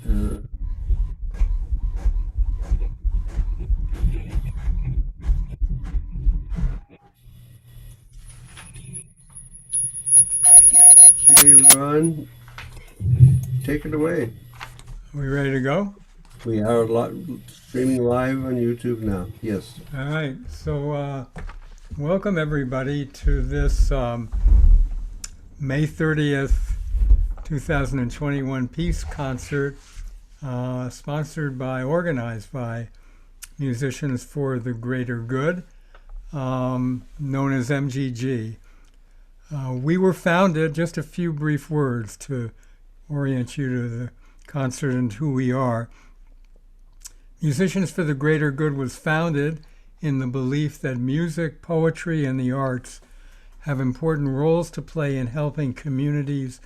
Uh, okay, Ron, take it away. Are we ready to go? We are streaming live on YouTube now. Yes. All right. So, welcome everybody to this May 30th, 2021 Peace Concert, organized by Musicians for the Greater Good, known as MGG. We were founded, just a few brief words to orient you to the concert and who we are. Musicians for the Greater Good was founded in the belief that music, poetry, and the arts have important roles to play in helping communities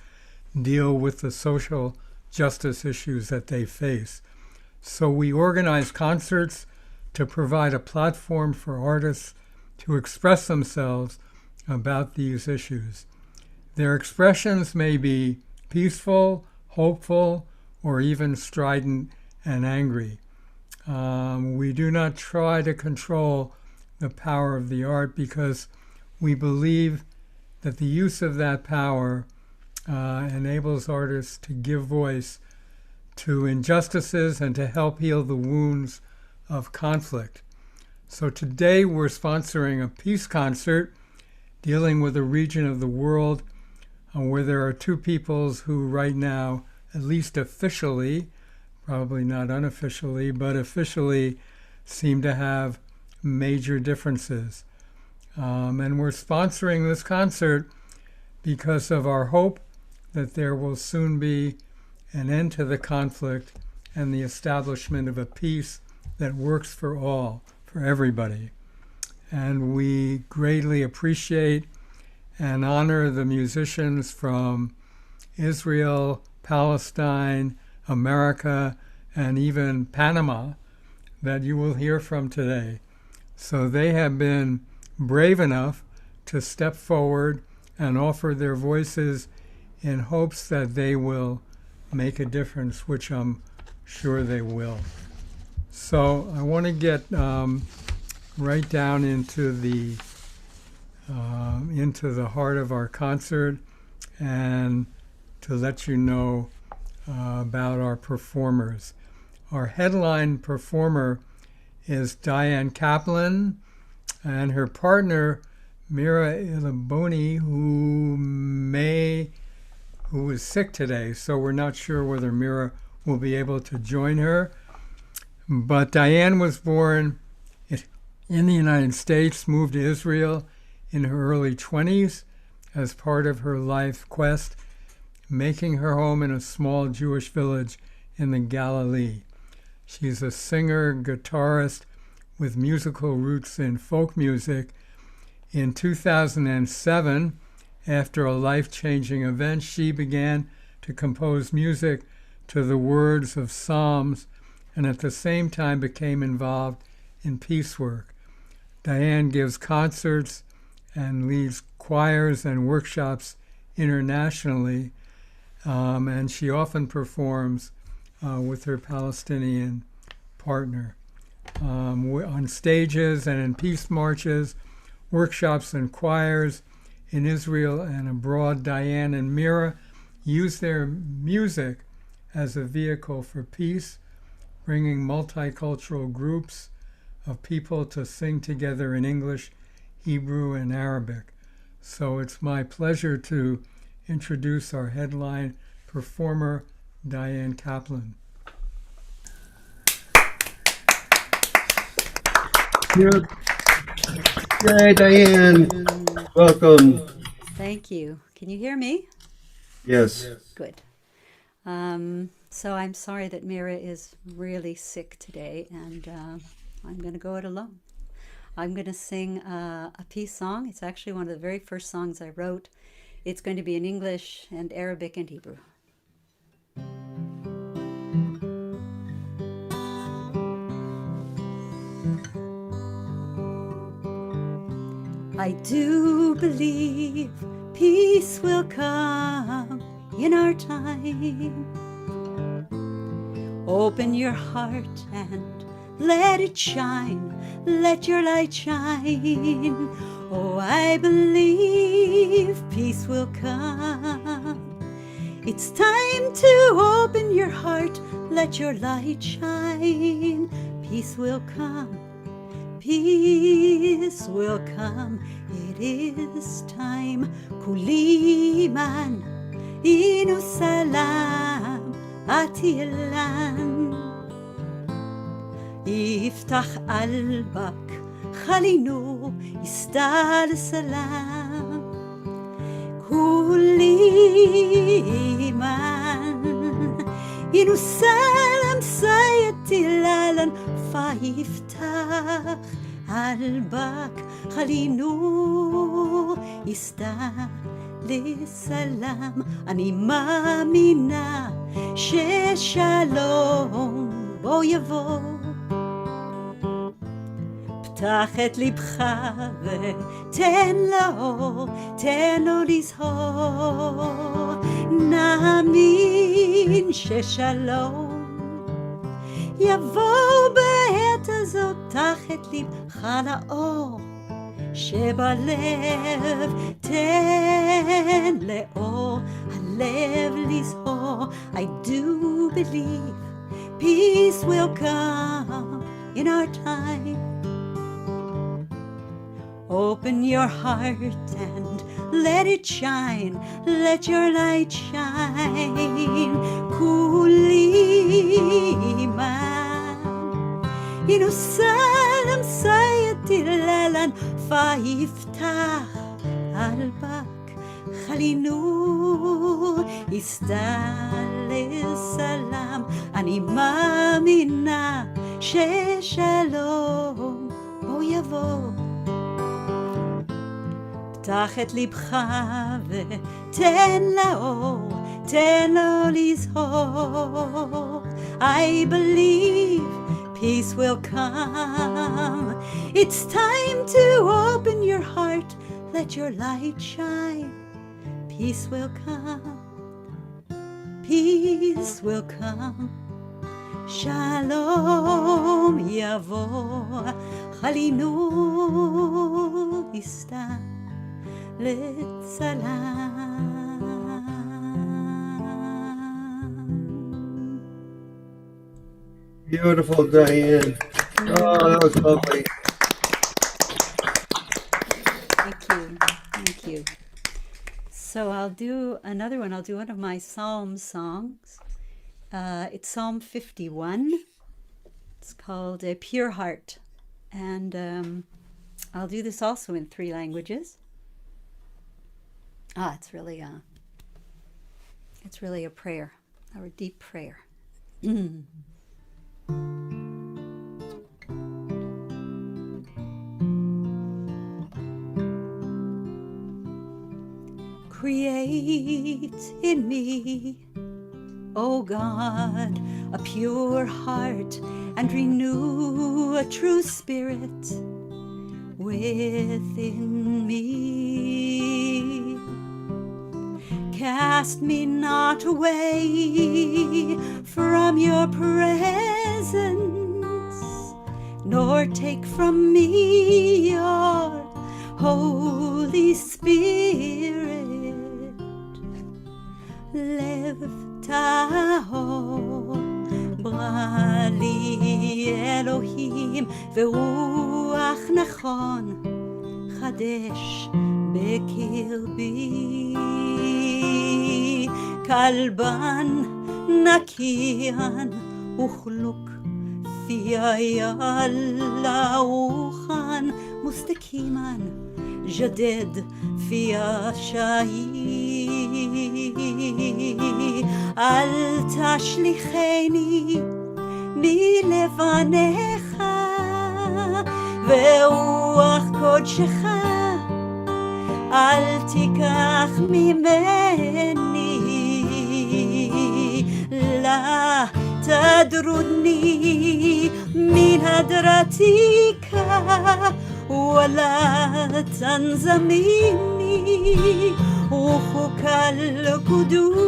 deal with the social justice issues that they face. So we organize concerts to provide a platform for artists to express themselves about these issues. Their expressions may be peaceful, hopeful, or even strident and angry. We do not try to control the power of the art because we believe that the use of that power enables artists to give voice to injustices and to help heal the wounds of conflict. So today we're sponsoring a peace concert dealing with a region of the world where there are two peoples who right now, at least officially, probably not unofficially, but officially seem to have major differences. And we're sponsoring this concert because of our hope that there will soon be an end to the conflict and the establishment of a peace that works for all, for everybody. And we greatly appreciate and honor the musicians from Israel, Palestine, America, and even Panama that you will hear from today. So they have been brave enough to step forward and offer their voices in hopes that they will make a difference, which I'm sure they will. So I want to get right down into the heart of our concert and to let you know about our performers. Our headline performer is Diane Kaplan and her partner Mira Ilaboni, who is sick today, so we're not sure whether Mira will be able to join her. But Diane was born in the United States, moved to Israel in her early 20s as part of her life quest, making her home in a small Jewish village in the Galilee. She's a singer, guitarist with musical roots in folk music. In 2007, after a life-changing event, she began to compose music to the words of Psalms and at the same time became involved in peace work. Diane gives concerts and leads choirs and workshops internationally, and she often performs with her Palestinian partner on stages and in peace marches, workshops and choirs in Israel and abroad. Diane and Mira use their music as a vehicle for peace, bringing multicultural groups of people to sing together in English, Hebrew, and Arabic. So it's my pleasure to introduce our headline performer, Diane Kaplan. Yay, Diane. Welcome. Thank you. Can you hear me? Yes. Good. So I'm sorry that Mira is really sick today, and I'm going to go it alone. I'm going to sing a peace song. It's actually one of the very first songs I wrote. It's going to be in English and Arabic and Hebrew. I do believe peace will come in our time. Open your heart and let it shine, let your light shine. Oh, I believe peace will come. It's time to open your heart, let your light shine. Peace will come, peace will come. It is time. Kuliman inu salam atilan. Iftach albak khalinu istal salam. Kuliman inu salam sayatilalan. Faiftach albak khalinu istalsalam. אני מאמינה ששלום בוא יבוא. פתח את לבך ותן לו, תן לו לזהור. נאמין ששלום יבוא בעת הזאת. פתח את לבך לאור שבלב, תן לאור הלב לזהור. I do believe peace will come in our time. Open your heart and let it shine, let your light shine. Kuliman inu salam sayatilalan. Faiftach albak khalinu istalsalam. אני מאמינה ששלום בוא יבוא. פתח את לבך ותן לאור, תן לו לזהור. I believe peace will come. It's time to open your heart, let your light shine. Peace will come, peace will come. Shalom yavo, chalinu istalsalam. Beautiful, Diane. Oh, that was lovely. Thank you. Thank you. So I'll do another one. I'll do one of my psalm songs. It's Psalm 51. It's called A Pure Heart. And I'll do this also in 3 languages. It's really a prayer, or a deep prayer. Create in me, O God, a pure heart, and renew a true spirit within me. Cast me not away from your presence, nor take from me your Holy Spirit. Lev tahor ברא לי אלוהים, ורוח נכון חדש בקרבי. כלבן נקיין וכלוק פיי אלאוכן, מוסתקימן جدد في عشائي. אל תשליכני מלבניך, ורוח קודשך אל תיקח ממני. لا تدرني من هدرتك ولا تنزع مني روحك القدوس.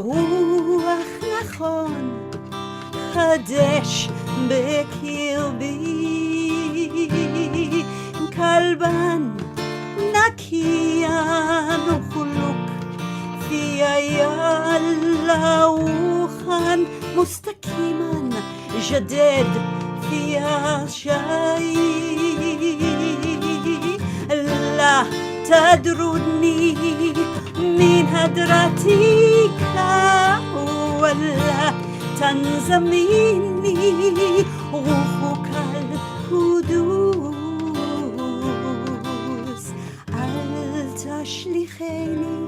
רוח נכון חדש בקרבי, כלבן נקיין וחלוק في يلا وخان مستقيما جدد في شيء لا تدرني من هدرتك ولا تنزميني روحك القدوس أل تشلخيني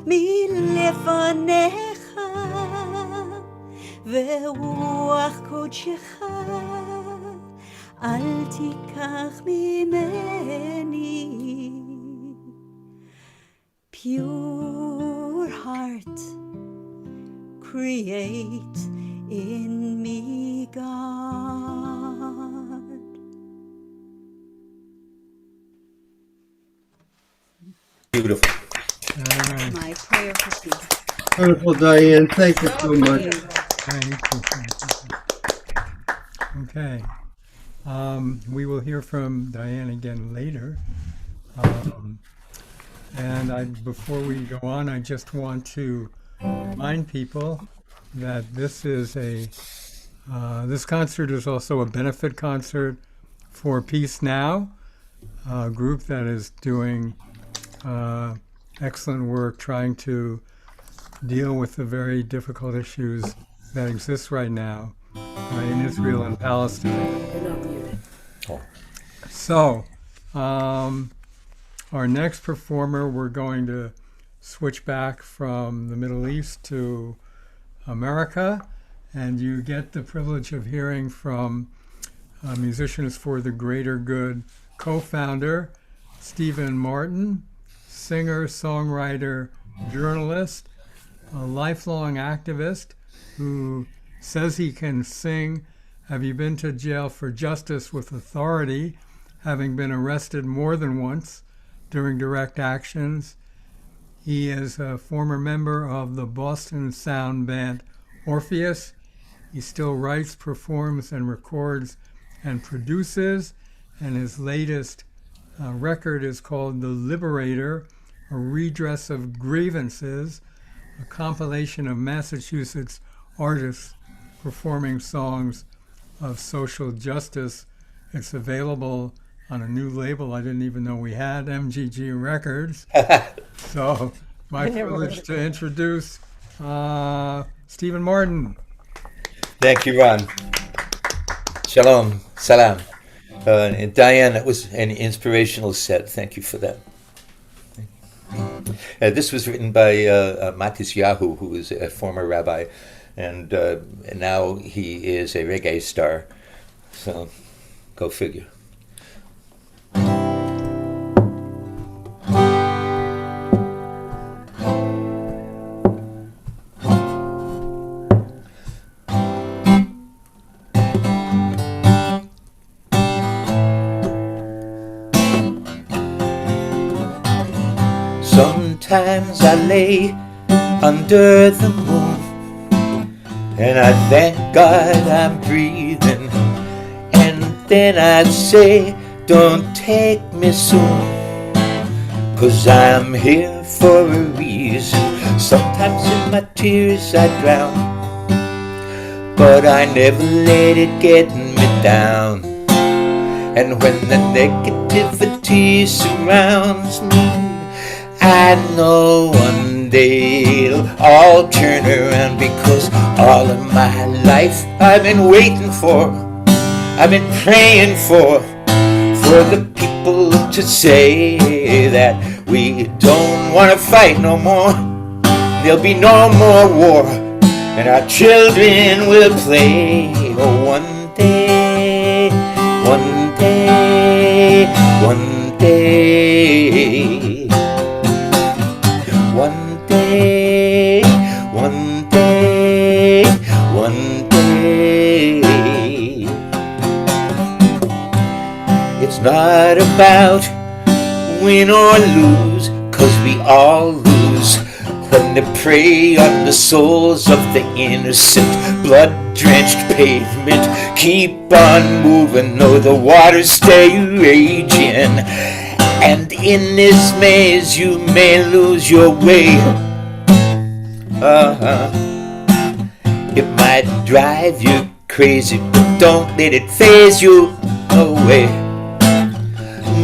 מלפניך ורוח קודשך אל תיקח ממני. Pure heart, create in me, God. Beautiful. My prayer for peace. Wonderful, Diane. Thank you so much. Thank you. Okay. We will hear from Diane again later. Before we go on, I just want to remind people that this concert is also a benefit concert for Peace Now, a group that is doing excellent work trying to deal with the very difficult issues that exist right now in Israel and Palestine. So, our next performer, we're going to switch back from the Middle East to America, and you get the privilege of hearing from Musicians for the Greater Good co-founder, Stephen Martin, singer, songwriter, journalist, a lifelong activist who says he can sing Have You Been to Jail for Justice with Authority, having been arrested more than once during direct actions. He is a former member of the Boston sound band Orpheus. He still writes, performs, and records and produces, and his latest record is called The Liberator, a redress of grievances, a compilation of Massachusetts artists performing songs of social justice. It's available on a new label I didn't even know we had, MGG Records. So my privilege to introduce Stephen Martin. Thank you, Ron. Shalom, salam. Diane, that was an inspirational set. Thank you for that. This was written by Matisyahu, who is a former rabbi, and now he is a reggae star. So, go figure. Sometimes I lay under the moon and I thank God I'm breathing, and then I'd say, don't take me soon, 'cause I'm here for a reason. Sometimes in my tears I drown, but I never let it get me down. And when the negativity surrounds me, I know one day it'll all turn around, because all of my life I've been waiting for, I've been praying for the people to say that we don't want to fight no more. There'll be no more war, and our children will play. Oh, one day, one day, one day. One day, one day, one day. It's not about win or lose, 'cause we all lose and they prey on the souls of the innocent. Blood-drenched pavement, keep on moving, though the waters stay raging. And in this maze you may lose your way. It might drive you crazy, but don't let it faze you. No way,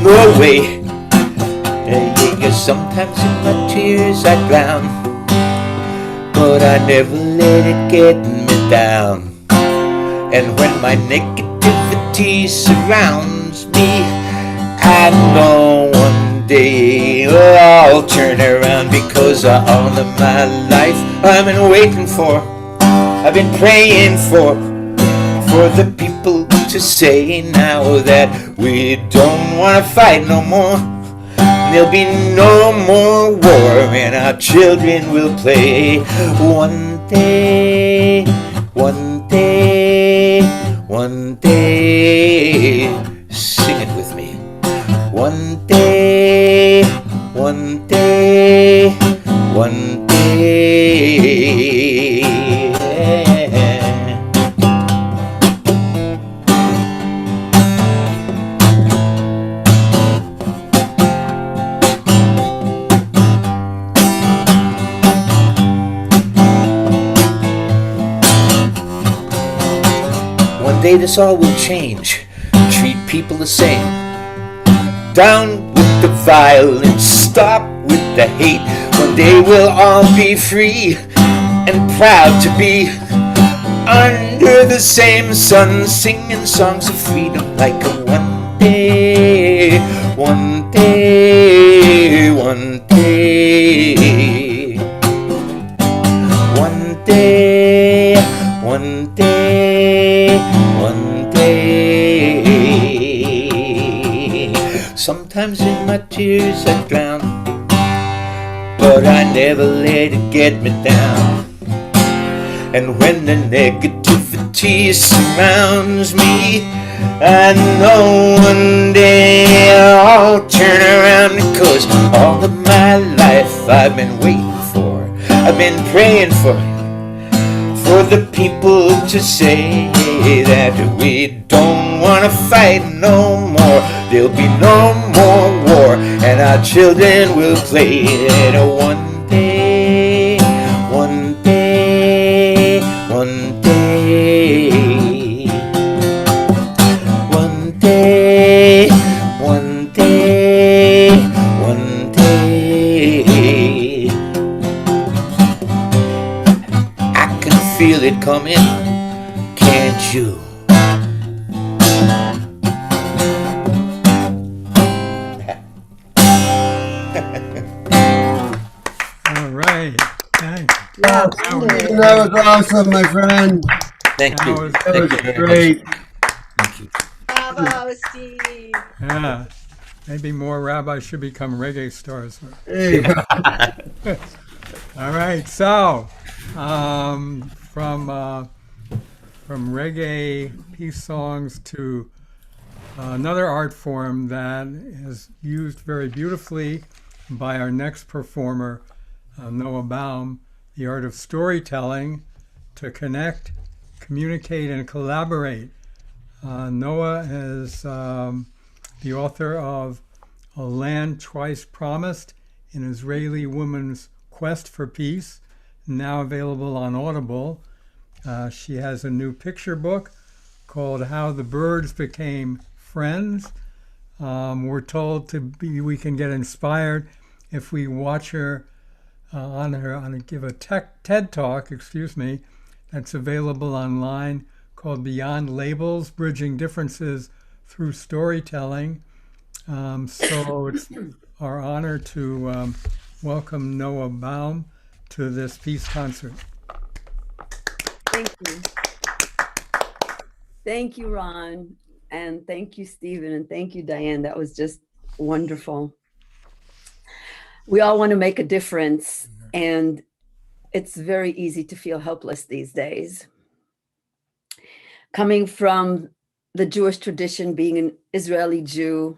no way. Yeah, sometimes in my tears I drown, but I never let it get me down. And when my negativity surrounds me, I know one day I'll turn around, because all of my life I've been waiting for, I've been praying for the people to say now that we don't want to fight no more. There'll be no more war, and our children will play. One day, one day, one day. Sing it with me. One day, one day, one day. One day this all will change. Treat people the same. Down with the violence, stop with the hate. One day we'll all be free and proud to be under the same sun, singing songs of freedom like a one day, one day, one day, one day, one day, one day. Sometimes in my tears I drown, but I never let it get me down. And when the negativity surrounds me, I know one day I'll turn around, because all of my life I've been waiting for, I've been praying for the people to say that we don't want to fight no more. There'll be no more war, and our children will play it. One day, one day, one day, one day, one day, one day. I can feel it coming, can't you? All right. Thanks. That was awesome, my friend. Thank you. That was That was Thank you very great. much. Thank you. Bravo, Steve. Yeah. Maybe more rabbis should become reggae stars. Hey, All right. So, from reggae peace songs to another art form that is used very beautifully by our next performer, Noah Baum, the art of storytelling to connect, communicate, and collaborate. Noah is the author of A Land Twice Promised, An Israeli Woman's Quest for Peace, now available on Audible. She has a new picture book called How the Birds Became Friends. We're told we can get inspired if we watch her give a TED Talk, that's available online, called Beyond Labels, Bridging Differences Through Storytelling. So it's our honor to welcome Noah Baum to this peace concert. Thank you. Thank you, Ron. And thank you, Stephen. And thank you, Diane. That was just wonderful. We all want to make a difference. And it's very easy to feel helpless these days. Coming from the Jewish tradition, being an Israeli Jew,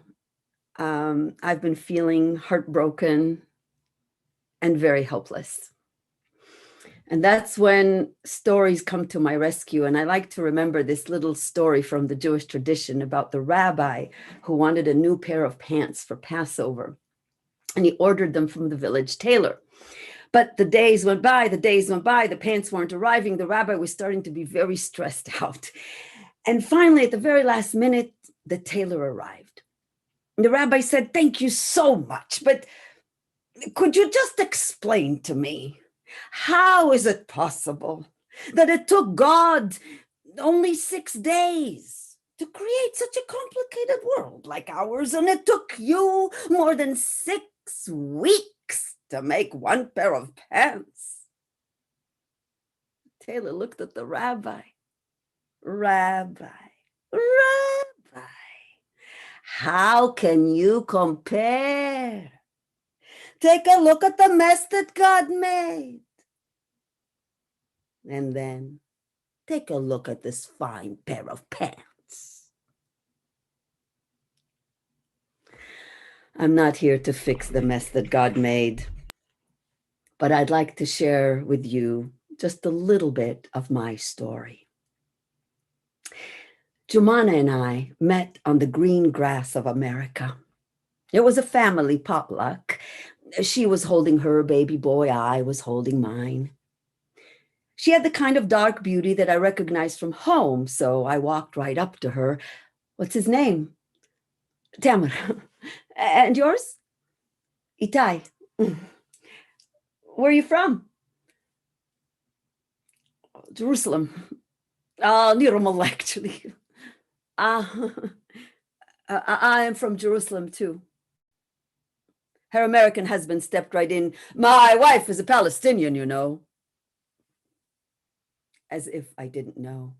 I've been feeling heartbroken and very helpless. And that's when stories come to my rescue. And I like to remember this little story from the Jewish tradition about the rabbi who wanted a new pair of pants for Passover. And he ordered them from the village tailor. But the days went by, the pants weren't arriving. The rabbi was starting to be very stressed out. And finally, at the very last minute, the tailor arrived. And the rabbi said, "Thank you so much, but could you just explain to me, how is it possible that it took God only 6 days to create such a complicated world like ours, and it took you more than 6 weeks to make one pair of pants?" Taylor looked at the rabbi. Rabbi, how can you compare? Take a look at the mess that God made. And then take a look at this fine pair of pants. I'm not here to fix the mess that God made, but I'd like to share with you just a little bit of my story. Jumana and I met on the green grass of America. It was a family potluck. She was holding her baby boy, I was holding mine. She had the kind of dark beauty that I recognized from home, so I walked right up to her. "What's his name?" "Tamar." "And yours?" "Itai." "Where are you from?" "Jerusalem." Nirmal, actually. I am from Jerusalem too." Her American husband stepped right in. "My wife is a Palestinian, you know." As if I didn't know.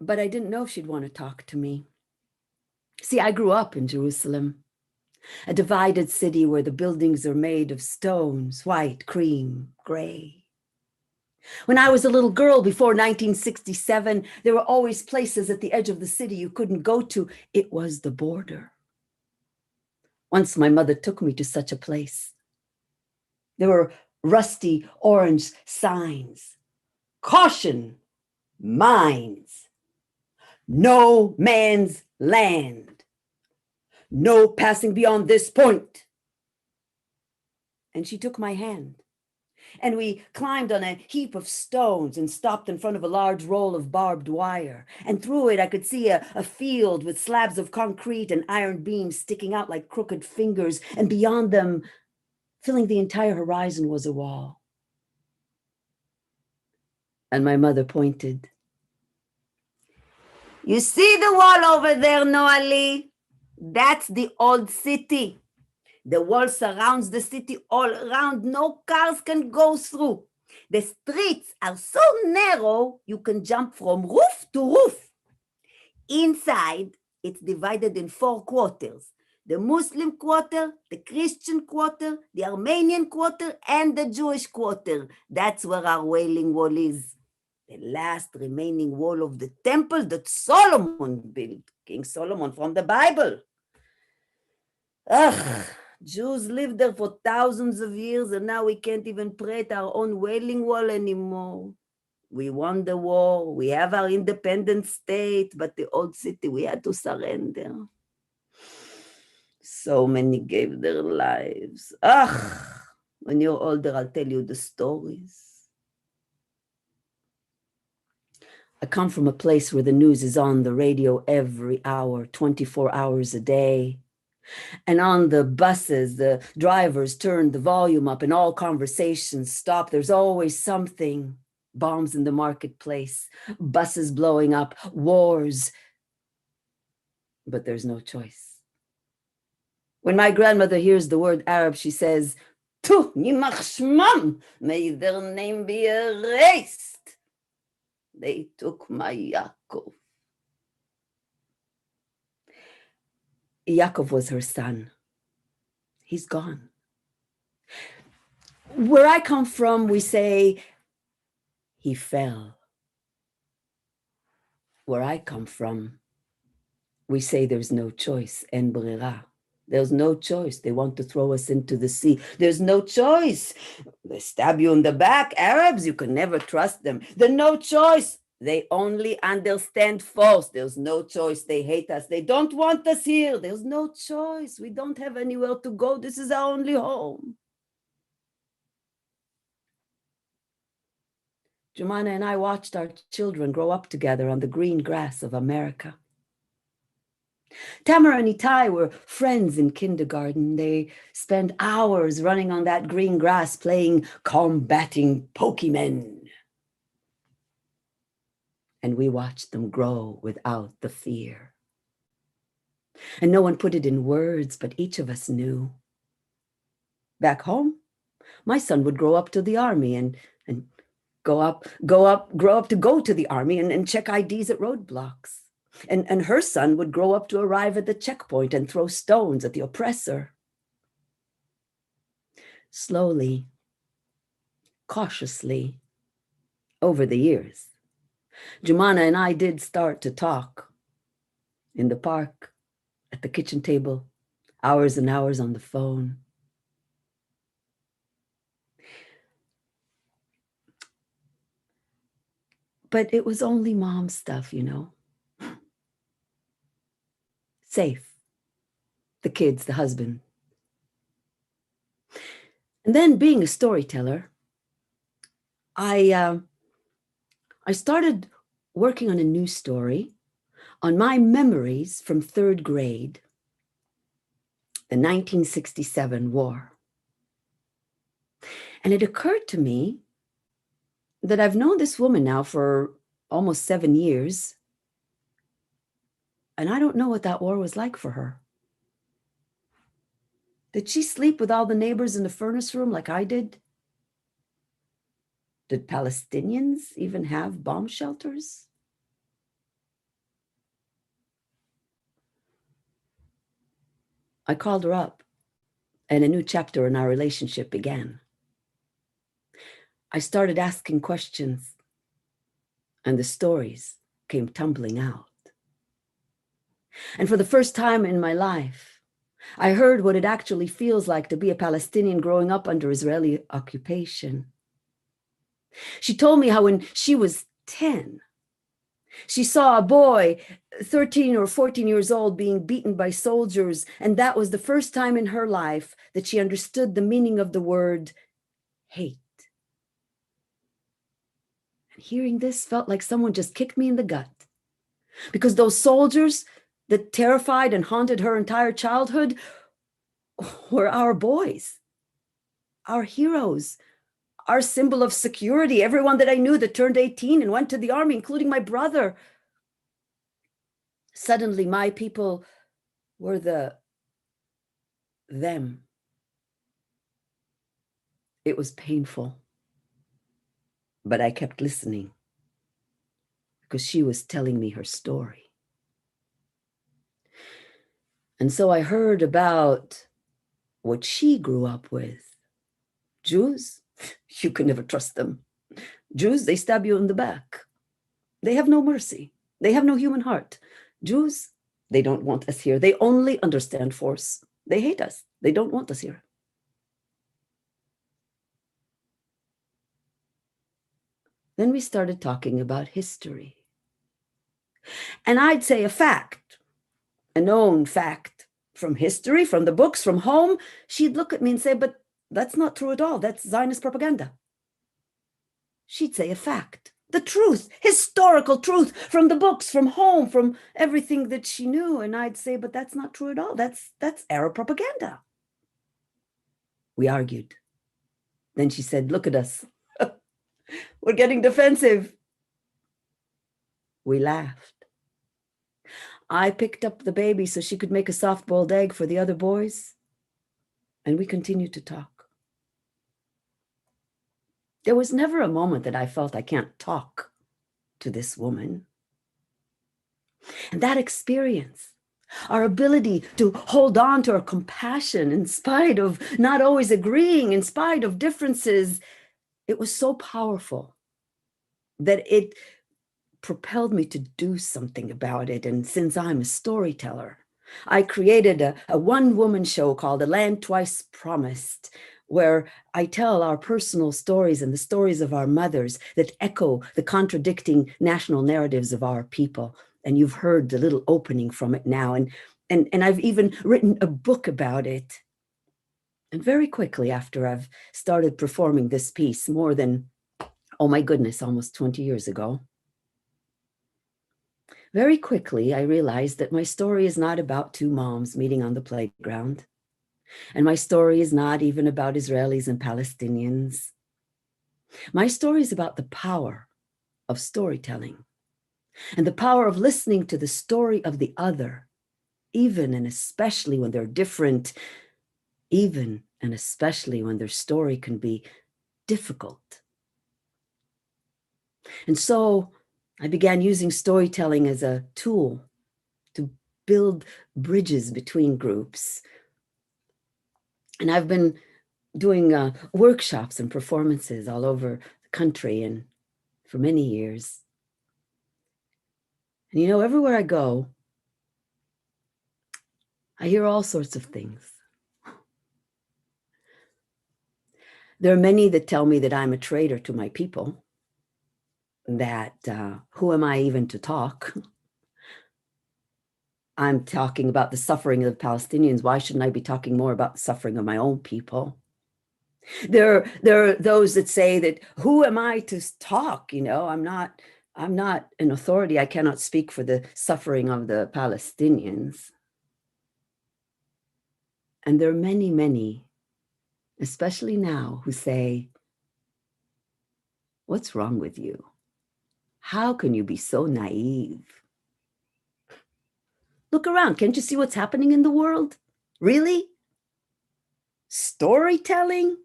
But I didn't know she'd want to talk to me. See, I grew up in Jerusalem, a divided city where the buildings are made of stones, white, cream, gray. When I was a little girl before 1967, there were always places at the edge of the city you couldn't go to. It was the border. Once my mother took me to such a place. There were rusty orange signs. "Caution, mines. No man's land. No passing beyond this point." And she took my hand. And we climbed on a heap of stones and stopped in front of a large roll of barbed wire. And through it, I could see a field with slabs of concrete and iron beams sticking out like crooked fingers. And beyond them, filling the entire horizon, was a wall. And my mother pointed. "You see the wall over there, Noali? That's the old city. The wall surrounds the city all around. No cars can go through. The streets are so narrow, you can jump from roof to roof. Inside, it's divided in 4 quarters. The Muslim quarter, the Christian quarter, the Armenian quarter, and the Jewish quarter. That's where our Wailing Wall is. The last remaining wall of the temple that Solomon built, King Solomon from the Bible. Ugh, Jews lived there for thousands of years, and now we can't even pray at our own Wailing Wall anymore. We won the war, we have our independent state, but the old city, we had to surrender. So many gave their lives. Ugh, when you're older, I'll tell you the stories. I come from a place where the news is on the radio every hour, 24 hours a day. And on the buses, the drivers turn the volume up and all conversations stop. There's always something. Bombs in the marketplace, buses blowing up, wars. But there's no choice. When my grandmother hears the word Arab, she says, "Tu, yimach shmam, may their name be erased. They took my Yaakov." Yaakov was her son. He's gone. Where I come from, we say, he fell. Where I come from, we say there's no choice, en brera. There's no choice. They want to throw us into the sea. There's no choice. They stab you in the back. Arabs, you can never trust them. There's no choice. They only understand false. There's no choice. They hate us. They don't want us here. There's no choice. We don't have anywhere to go. This is our only home. Jumana and I watched our children grow up together on the green grass of America. Tamara and Itai were friends in kindergarten. They spent hours running on that green grass playing combating Pokemon. And we watched them grow without the fear. And no one put it in words, but each of us knew. Back home, my son would grow up to the army and grow up to go to the army and check IDs at roadblocks. And her son would grow up to arrive at the checkpoint and throw stones at the oppressor. Slowly, cautiously, over the years, Jumana and I did start to talk in the park, at the kitchen table, hours and hours on the phone. But it was only mom stuff, you know. Safe. The kids, the husband. And then being a storyteller, I started working on a new story on my memories from third grade, the 1967 war. And it occurred to me that I've known this woman now for almost 7 years, and I don't know what that war was like for her. Did she sleep with all the neighbors in the furnace room like I did? Did Palestinians even have bomb shelters? I called her up, and a new chapter in our relationship began. I started asking questions, and the stories came tumbling out. And for the first time in my life, I heard what it actually feels like to be a Palestinian growing up under Israeli occupation. She told me how when she was 10, she saw a boy, 13 or 14 years old, being beaten by soldiers, and that was the first time in her life that she understood the meaning of the word hate. And hearing this felt like someone just kicked me in the gut, because those soldiers that terrified and haunted her entire childhood were our boys, our heroes, our symbol of security, everyone that I knew that turned 18 and went to the army, including my brother. Suddenly, my people were them. It was painful, but I kept listening because she was telling me her story. And so I heard about what she grew up with. Jews, you can never trust them. Jews, they stab you in the back. They have no mercy. They have no human heart. Jews, they don't want us here. They only understand force. They hate us. They don't want us here. Then we started talking about history. And I'd say a fact, a known fact from history, from the books, from home. She'd look at me and say, but that's not true at all. That's Zionist propaganda. She'd say a fact, the truth, historical truth from the books, from home, from everything that she knew. And I'd say, but that's not true at all. That's Arab propaganda. We argued. Then she said, look at us. We're getting defensive. We laughed. I picked up the baby so she could make a soft-boiled egg for the other boys, and we continued to talk. There was never a moment that I felt I can't talk to this woman. And that experience, our ability to hold on to our compassion in spite of not always agreeing, in spite of differences, it was so powerful that it propelled me to do something about it. And since I'm a storyteller, I created a one-woman show called A Land Twice Promised, where I tell our personal stories and the stories of our mothers that echo the contradicting national narratives of our people. And you've heard the little opening from it now. And I've even written a book about it. And very quickly after I've started performing this piece, more than, oh my goodness, almost 20 years ago, very quickly I realized that my story is not about two moms meeting on the playground. And my story is not even about Israelis and Palestinians. My story is about the power of storytelling and the power of listening to the story of the other, even and especially when they're different, even and especially when their story can be difficult. And so I began using storytelling as a tool to build bridges between groups. And I've been doing workshops and performances all over the country and for many years. And you know, everywhere I go, I hear all sorts of things. There are many that tell me that I'm a traitor to my people, that who am I even to talk? I'm talking about the suffering of the Palestinians. Why shouldn't I be talking more about the suffering of my own people? There are those that say that who am I to talk? You know, I'm not an authority. I cannot speak for the suffering of the Palestinians. And there are many, many, especially now, who say, what's wrong with you? How can you be so naive? Look around. Can't you see what's happening in the world? Really? Storytelling?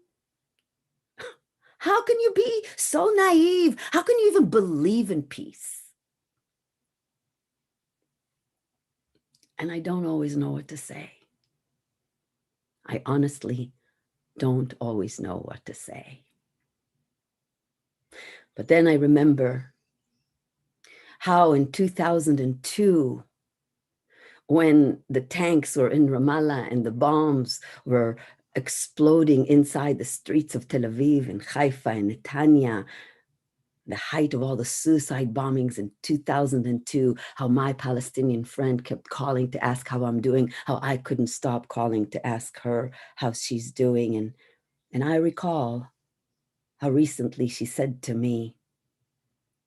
How can you be so naive? How can you even believe in peace? And I don't always know what to say. I honestly don't always know what to say. But then I remember how in 2002, when the tanks were in Ramallah and the bombs were exploding inside the streets of Tel Aviv and Haifa and Netanya, the height of all the suicide bombings in 2002, how my Palestinian friend kept calling to ask how I'm doing, how I couldn't stop calling to ask her how she's doing. And I recall how recently she said to me,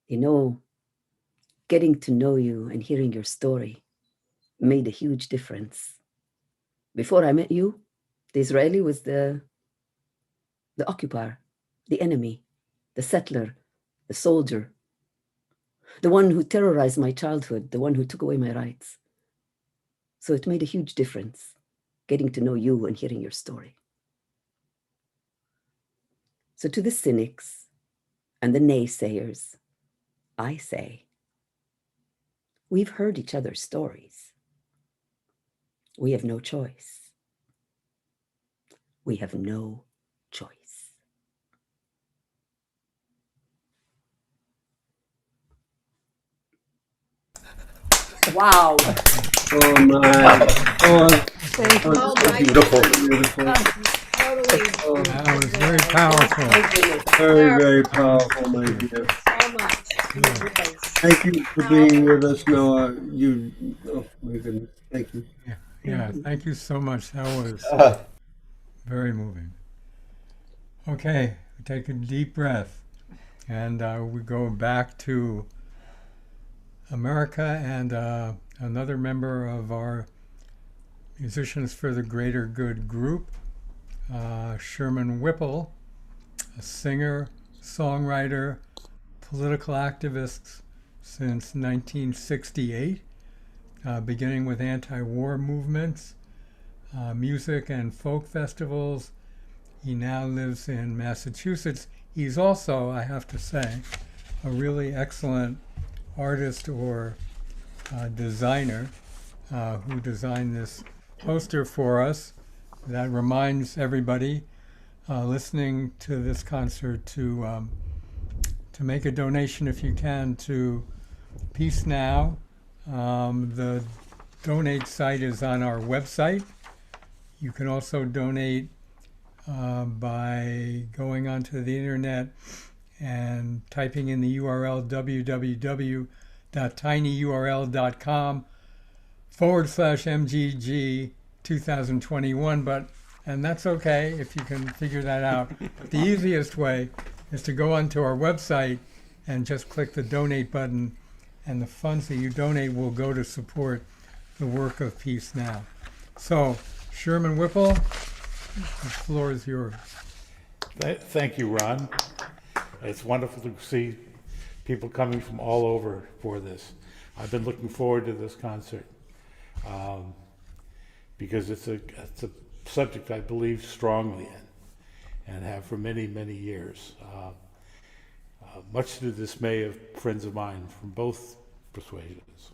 you know, getting to know you and hearing your story made a huge difference. Before I met you, the Israeli was the occupier, the enemy, the settler, the soldier, the one who terrorized my childhood, the one who took away my rights. So it made a huge difference getting to know you and hearing your story. So to the cynics and the naysayers, I say, we've heard each other's stories. We have no choice. We have no choice. Wow. Oh my. Oh, Thank you. Oh my Beautiful. beautiful. Totally. Oh, That was very powerful. Thank you. very, very powerful, my dear. So much. Thank you for being with us, Noah. Oh my goodness. Thank you. Yeah, thank you so much. That was very moving. Okay, we take a deep breath, and we go back to America and another member of our Musicians for the Greater Good group, Sherman Whipple, a singer, songwriter, political activist since 1968, beginning with anti-war movements, music and folk festivals. He now lives in Massachusetts. He's also, I have to say, a really excellent artist or designer who designed this poster for us that reminds everybody listening to this concert to make a donation if you can to Peace Now, the donate site is on our website. You can also donate by going onto the internet and typing in the URL www.tinyurl.com/MGG 2021, and that's okay if you can figure that out. The easiest way is to go onto our website and just click the donate button, and the funds that you donate will go to support the work of Peace Now. So, Sherman Whipple, the floor is yours. Thank you, Ron. It's wonderful to see people coming from all over for this. I've been looking forward to this concert because it's a subject I believe strongly in and have for many, many years. Much to the dismay of friends of mine from both persuasions.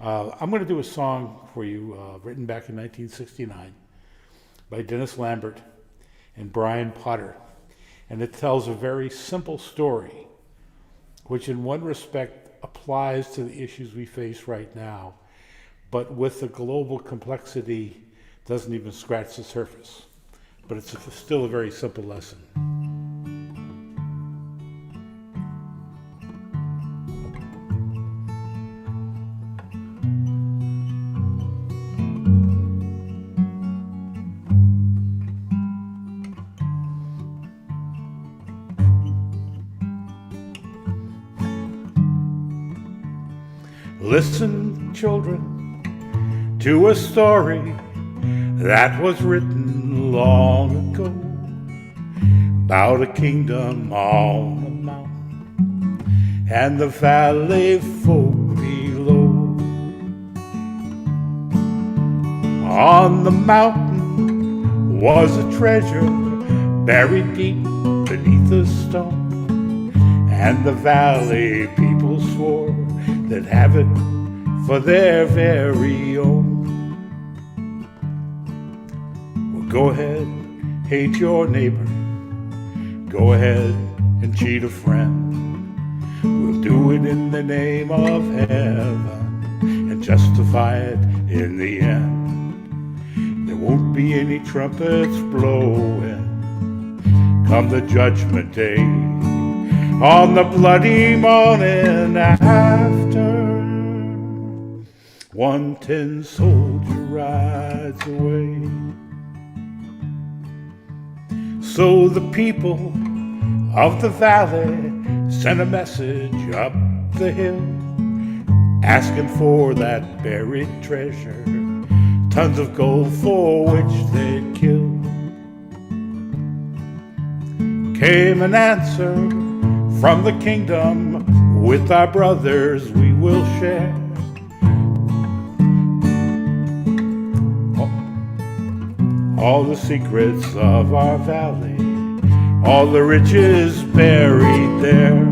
I'm going to do a song for you written back in 1969 by Dennis Lambert and Brian Potter. And it tells a very simple story, which in one respect applies to the issues we face right now, but with the global complexity doesn't even scratch the surface. But it's still a very simple lesson. Listen, children, to a story that was written long ago about a kingdom on a mountain and the valley folk below. On the mountain was a treasure buried deep beneath a stone, and the valley people swore they'd have it for their very own. Well, go ahead, hate your neighbor. Go ahead and cheat a friend. We'll do it in the name of heaven and justify it in the end. There won't be any trumpets blowing come the judgment day, on the bloody morning after. One tin soldier rides away. So the people of the valley sent a message up the hill, asking for that buried treasure, tons of gold for which they'd kill. Came an answer from the kingdom, with our brothers we will share. All the secrets of our valley, all the riches buried there.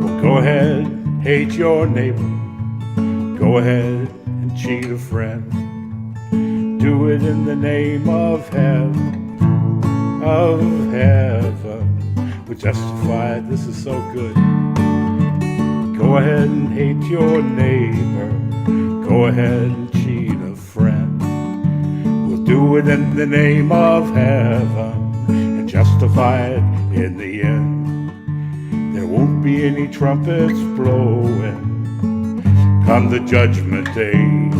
Well, go ahead, hate your neighbor. Go ahead and cheat a friend. Do it in the name of heaven. Of heaven, we're justified. This is so good. Go ahead and hate your neighbor. Go ahead and cheat a friend. We'll do it in the name of heaven and justify it in the end. There won't be any trumpets blowing come the judgment day,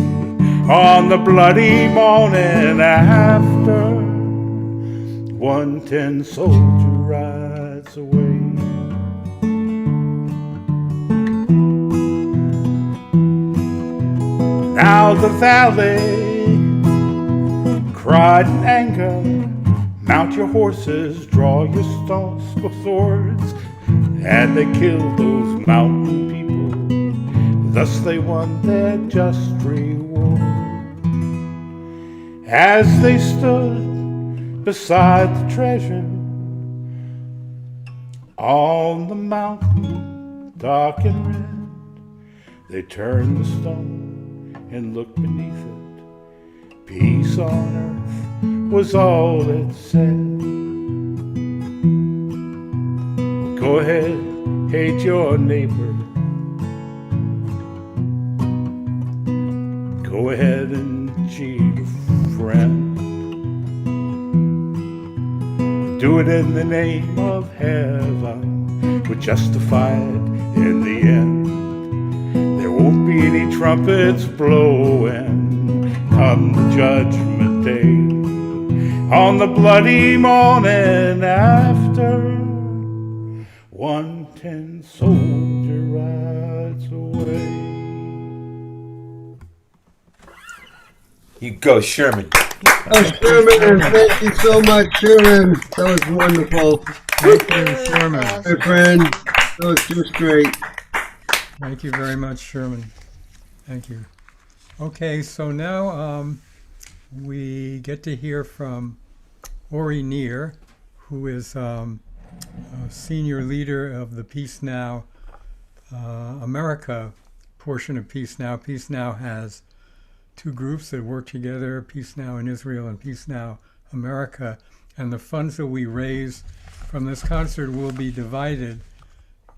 on the bloody morning after. One tin soldier rides away. Now the valley cried in anger, mount your horses, draw your swords, and they killed those mountain people. Thus they won their just reward. As they stood beside the treasure on the mountain, dark and red, they turned the stone and looked beneath it. Peace on earth was all it said. Go ahead, hate your neighbor. Go ahead and cheat a friend. Do it in the name of heaven. We're justified in the end. There won't be any trumpets blowing come the judgment day. On the bloody morning after, 110 soldier rides away. You go, Sherman. Oh, Sherman, thank you so much, Sherman. That was wonderful. Thank you, Sherman. My friend, that was just great. Thank you very much, Sherman. Thank you. Okay, so now we get to hear from Ori Near, who is a senior leader of the Peace Now America portion of Peace Now. Peace Now has two groups that work together, Peace Now in Israel and Peace Now America. And the funds that we raise from this concert will be divided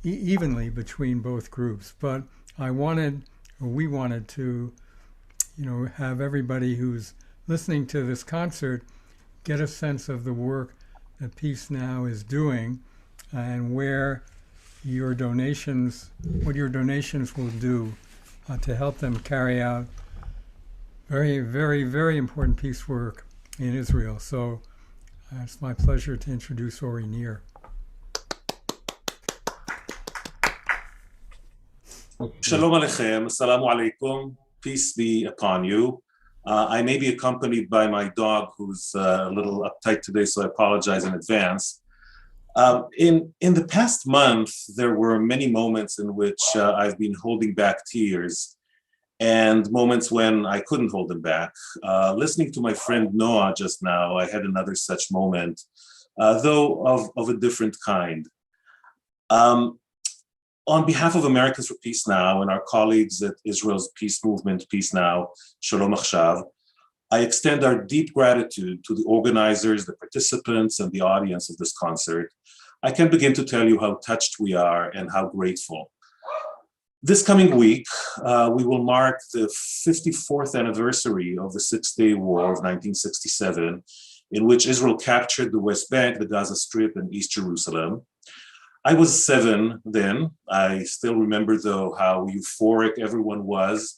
evenly between both groups. But we wanted to, have everybody who's listening to this concert get a sense of the work that Peace Now is doing and what your donations will do to help them carry out very, very, very important peace work in Israel. So it's my pleasure to introduce Ori Near. Shalom Aleichem, Assalamu Alaikum, peace be upon you. I may be accompanied by my dog who's a little uptight today, so I apologize in advance. In the past month, there were many moments in which I've been holding back tears and moments when I couldn't hold them back. Listening to my friend Noah just now, I had another such moment, though of a different kind. On behalf of Americans for Peace Now and our colleagues at Israel's peace movement, Peace Now, Shalom Achshav, I extend our deep gratitude to the organizers, the participants, and the audience of this concert. I can begin to tell you how touched we are and how grateful. This coming week, we will mark the 54th anniversary of the Six-Day War of 1967, in which Israel captured the West Bank, the Gaza Strip, and East Jerusalem. I was 7 then. I still remember, though, how euphoric everyone was.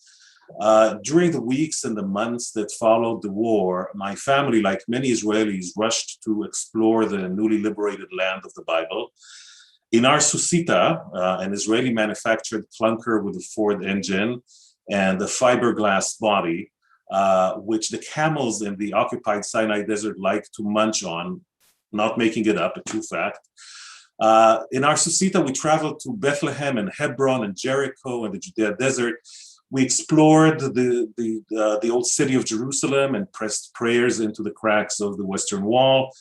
During the weeks and the months that followed the war, my family, like many Israelis, rushed to explore the newly liberated land of the Bible. In our Susita, an Israeli-manufactured clunker with a Ford engine and a fiberglass body, which the camels in the occupied Sinai desert like to munch on, not making it up, a true fact. In our Susita, we traveled to Bethlehem and Hebron and Jericho and the Judea desert. We explored the old city of Jerusalem and pressed prayers into the cracks of the Western Wall,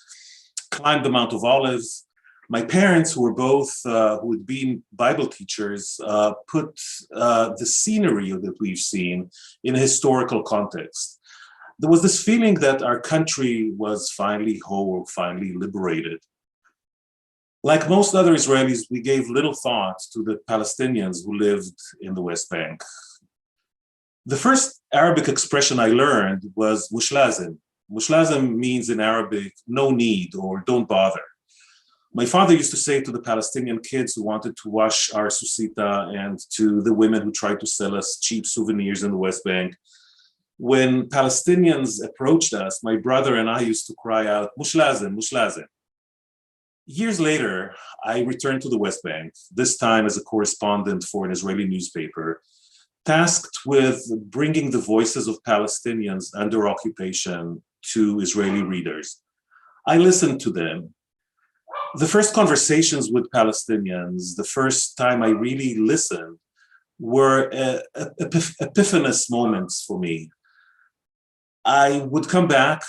climbed the Mount of Olives. My parents, who were both, who had been Bible teachers, put the scenery that we've seen in a historical context. There was this feeling that our country was finally whole, finally liberated. Like most other Israelis, we gave little thought to the Palestinians who lived in the West Bank. The first Arabic expression I learned was mushlazim. Mushlazim means in Arabic, no need or don't bother. My father used to say to the Palestinian kids who wanted to wash our susita and to the women who tried to sell us cheap souvenirs in the West Bank, when Palestinians approached us, my brother and I used to cry out, mushlazim, mushlazim. Years later, I returned to the West Bank, this time as a correspondent for an Israeli newspaper, tasked with bringing the voices of Palestinians under occupation to Israeli readers. I listened to them. The first conversations with Palestinians, the first time I really listened, were epiphanous moments for me. I would come back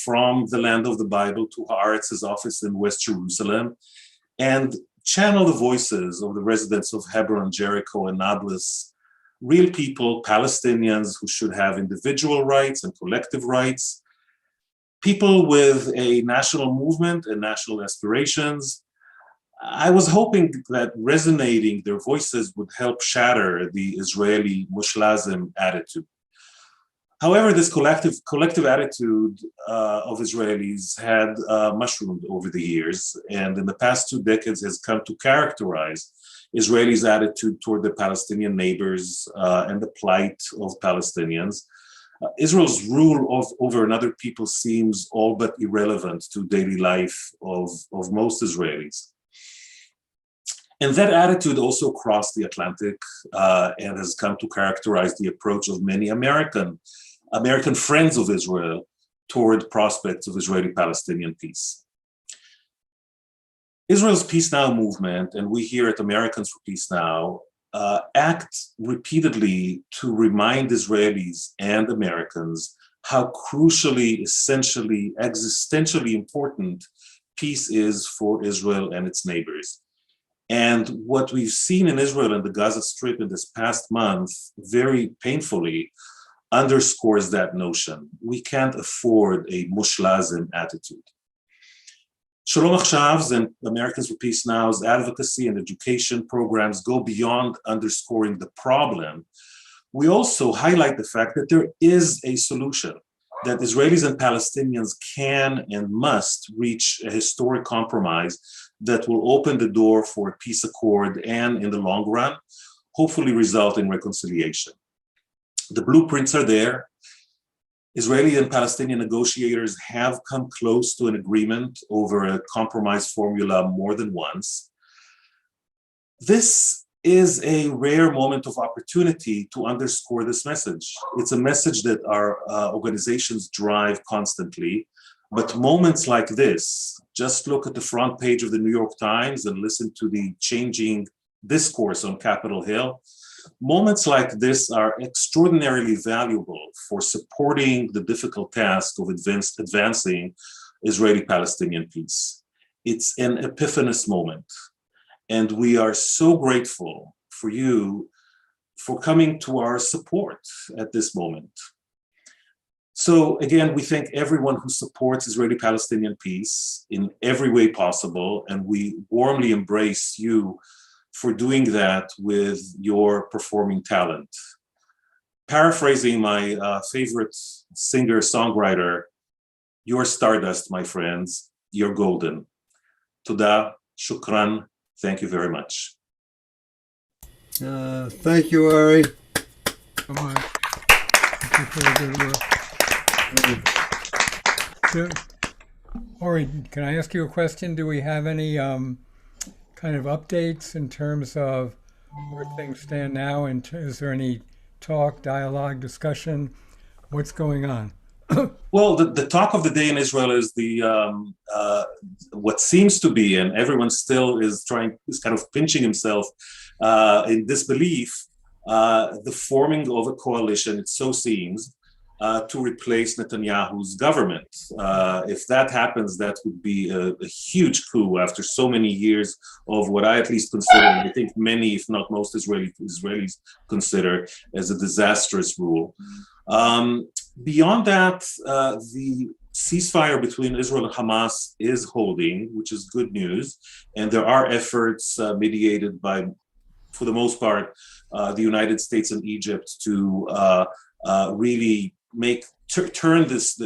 from the land of the Bible to Haaretz's office in West Jerusalem and channel the voices of the residents of Hebron, Jericho, and Nablus, real people, Palestinians who should have individual rights and collective rights, people with a national movement and national aspirations. I was hoping that resonating their voices would help shatter the Israeli mushlazim attitude. However, this collective attitude of Israelis had mushroomed over the years, and in the past 2 decades has come to characterize Israelis' attitude toward their Palestinian neighbors and the plight of Palestinians. Israel's rule over another people seems all but irrelevant to daily life of most Israelis. And that attitude also crossed the Atlantic and has come to characterize the approach of many American friends of Israel toward prospects of Israeli-Palestinian peace. Israel's Peace Now movement, and we here at Americans for Peace Now, act repeatedly to remind Israelis and Americans how crucially, essentially, existentially important peace is for Israel and its neighbors. And what we've seen in Israel and the Gaza Strip in this past month, very painfully, underscores that notion. We can't afford a mushlazim attitude. Shalom Achshav's and Americans for Peace Now's advocacy and education programs go beyond underscoring the problem. We also highlight the fact that there is a solution, that Israelis and Palestinians can and must reach a historic compromise that will open the door for a peace accord and, in the long run, hopefully result in reconciliation. The blueprints are there. Israeli and Palestinian negotiators have come close to an agreement over a compromise formula more than once. This is a rare moment of opportunity to underscore this message. It's a message that our organizations drive constantly, but moments like this, just look at the front page of the New York Times and listen to the changing discourse on Capitol Hill. Moments like this are extraordinarily valuable for supporting the difficult task of advancing Israeli-Palestinian peace. It's an epiphanous moment, and we are so grateful for you for coming to our support at this moment. So again, we thank everyone who supports Israeli-Palestinian peace in every way possible, and we warmly embrace you for doing that with your performing talent. Paraphrasing my favorite singer-songwriter, you're stardust, my friends, you're golden. Toda, shukran, thank you very much. Thank you, Ari. Come on. Thank you for the good work. Ori, can I ask you a question? Do we have any kind of updates in terms of where things stand now? And is there any talk, dialogue, discussion? What's going on? Well, the talk of the day in Israel is what seems to be, and everyone still is kind of pinching himself in disbelief, the forming of a coalition, it so seems, to replace Netanyahu's government. If that happens, that would be a huge coup after so many years of what I at least consider, and I think many, if not most Israelis consider as a disastrous rule. Beyond that, the ceasefire between Israel and Hamas is holding, which is good news. And there are efforts mediated by, for the most part, the United States and Egypt to really turn this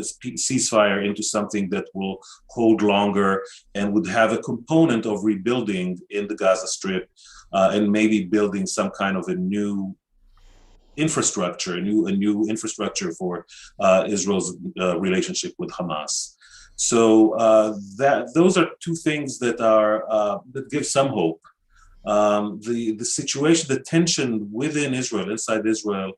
ceasefire into something that will hold longer and would have a component of rebuilding in the Gaza Strip and maybe building some kind of a new infrastructure, a new infrastructure for Israel's relationship with Hamas. So those are two things that that give some hope. The situation, the tension within Israel, inside Israel,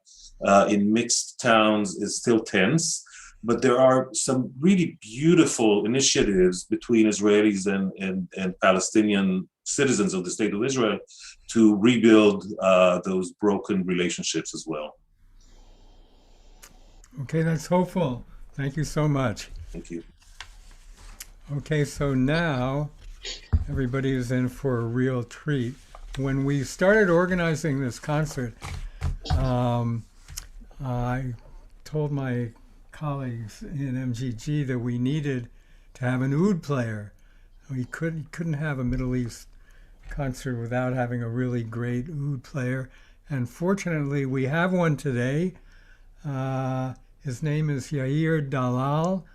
in mixed towns is still tense, but there are some really beautiful initiatives between Israelis and Palestinian citizens of the State of Israel to rebuild those broken relationships as well. Okay, that's hopeful. Thank you so much. Thank you. Okay, so now everybody is in for a real treat. When we started organizing this concert, I told my colleagues in MGG that we needed to have an oud player. We couldn't have a Middle East concert without having a really great oud player. And fortunately, we have one today. His name is Yair Dalal.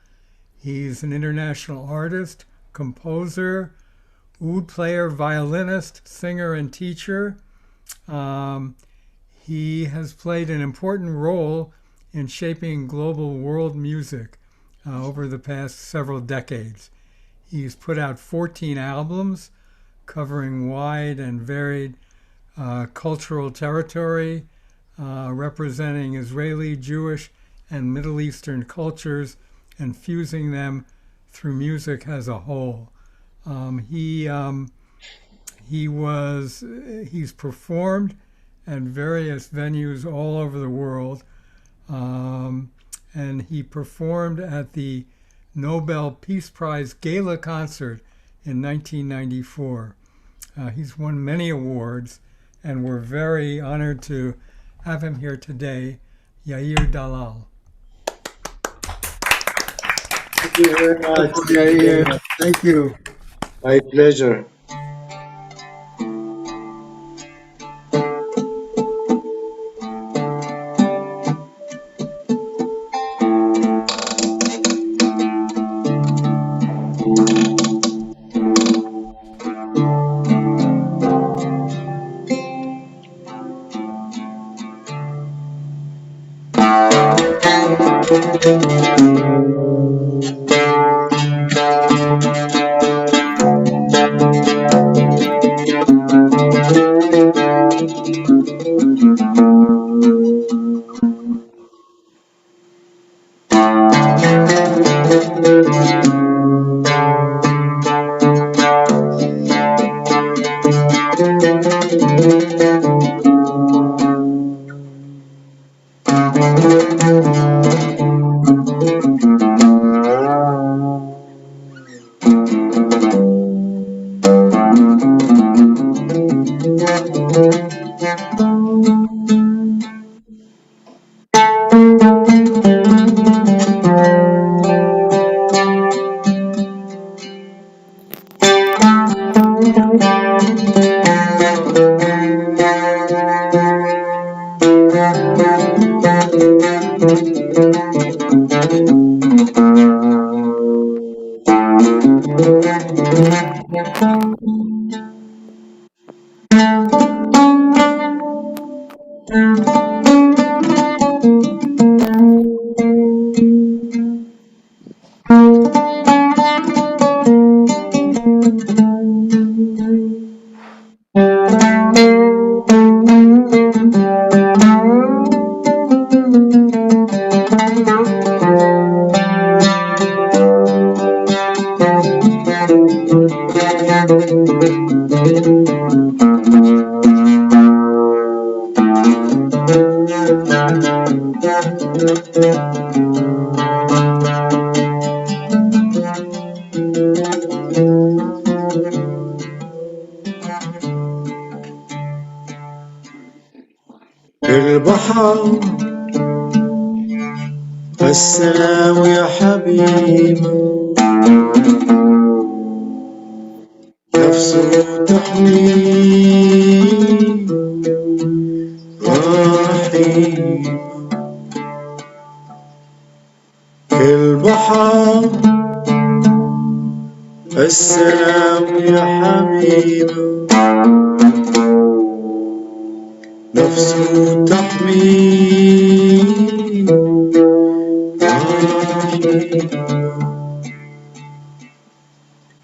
He's an international artist, composer, oud player, violinist, singer, and teacher. He has played an important role in shaping global world music over the past several decades. He's put out 14 albums covering wide and varied cultural territory, representing Israeli, Jewish, and Middle Eastern cultures and fusing them through music as a whole. He's performed at various venues all over the world, and he performed at the Nobel Peace Prize Gala Concert in 1994. He's won many awards, and we're very honored to have him here today, Yair Dalal. Thank you very much, Yair. Thank you. My pleasure. البحر السلام يا حبيبي نفسه تحمي رحيم البحر السلام يا حبيبي نفسه تحمي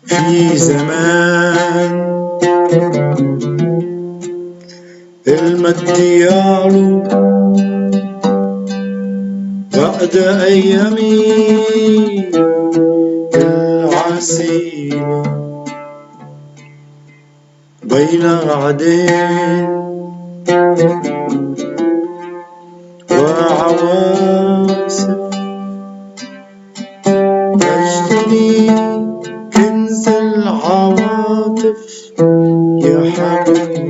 في زمان المد يعلو بعد أيامي العسيرة بين رعدين وعواصف تجتني كنز العواطف يا حبيبي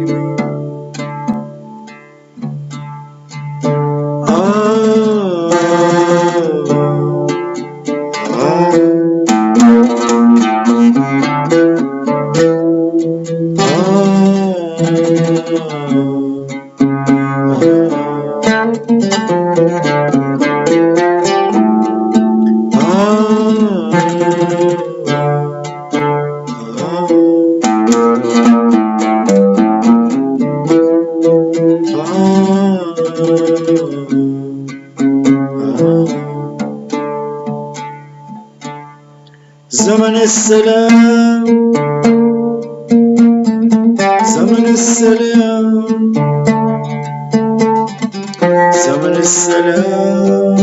زمن السلام زمن السلام زمن السلام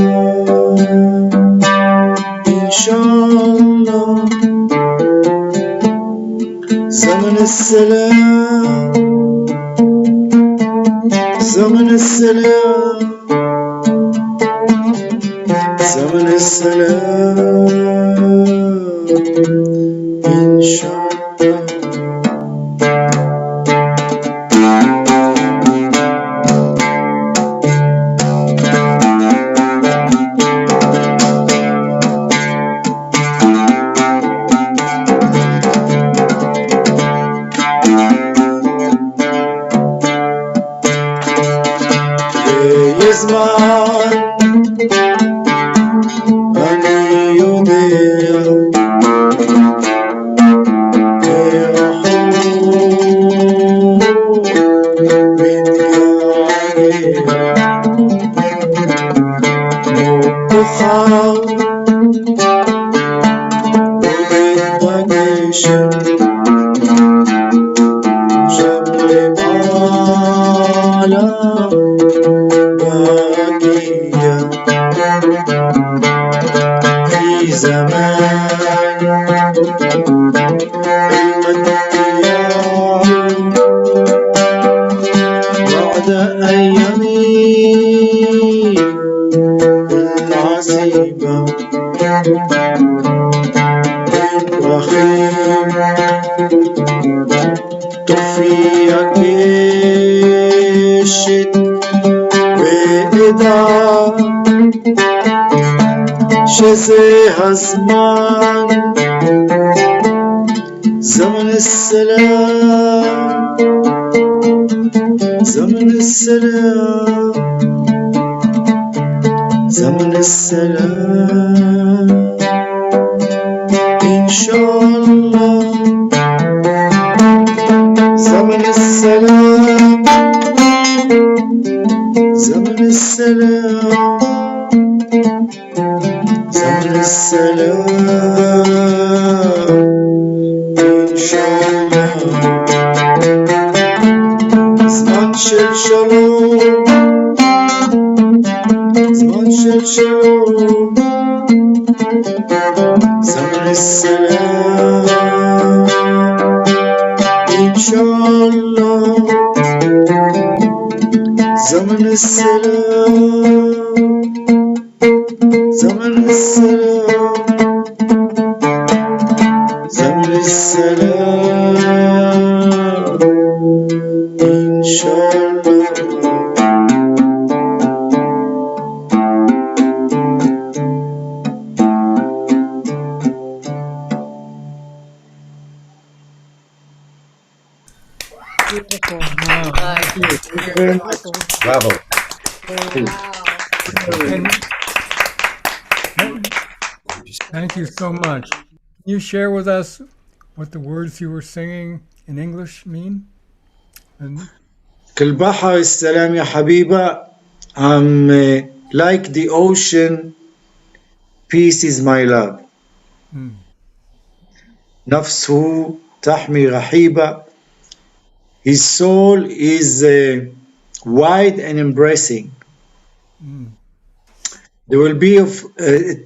إن شاء الله زمن السلام زمن السلام زمن السلام إن شاء الله يزمان أنا يوديع שזה הזמן زمن السلام زمن السلام زمن السلام إن شاء الله زمن السلام زمن السلام زمن السلام إن شاء الله زمان של שלום زمان של שלום زمن السلام إن شاء الله زمن السلام زمن السلام زمن السلام إن شاء الله Beautiful. Bravo. Thank you so much. Can you share with us what the words you were singing in English mean? And كالبحر السلام يا حبيبة. I'm like the ocean, peace is my love. نفسه تحمي رحيبة. His soul is wide and embracing. There will be a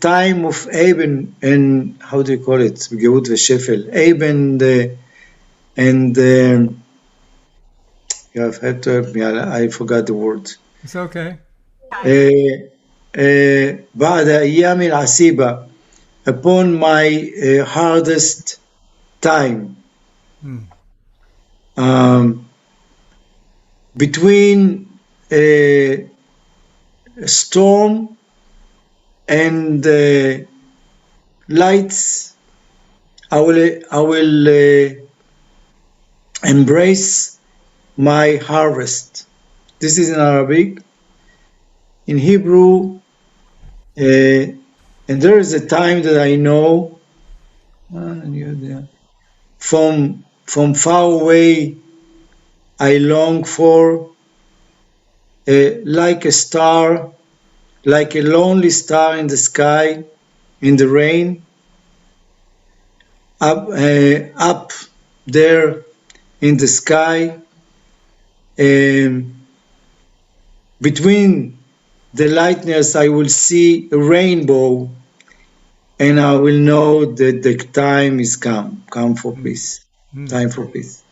time of Eben and how do you call it? Geut v'shefel. Eben and you have had to help me. I forgot the word. it's okay. بعد أيام العسيبة, upon my hardest time, between a storm and lights, I will embrace my harvest. This is in Arabic. In Hebrew, and there is a time that I know from far away I long for, like a star, like a lonely star in the sky, in the rain, up there in the sky, between the lightness I will see a rainbow, and I will know that the time is come for peace, time for peace.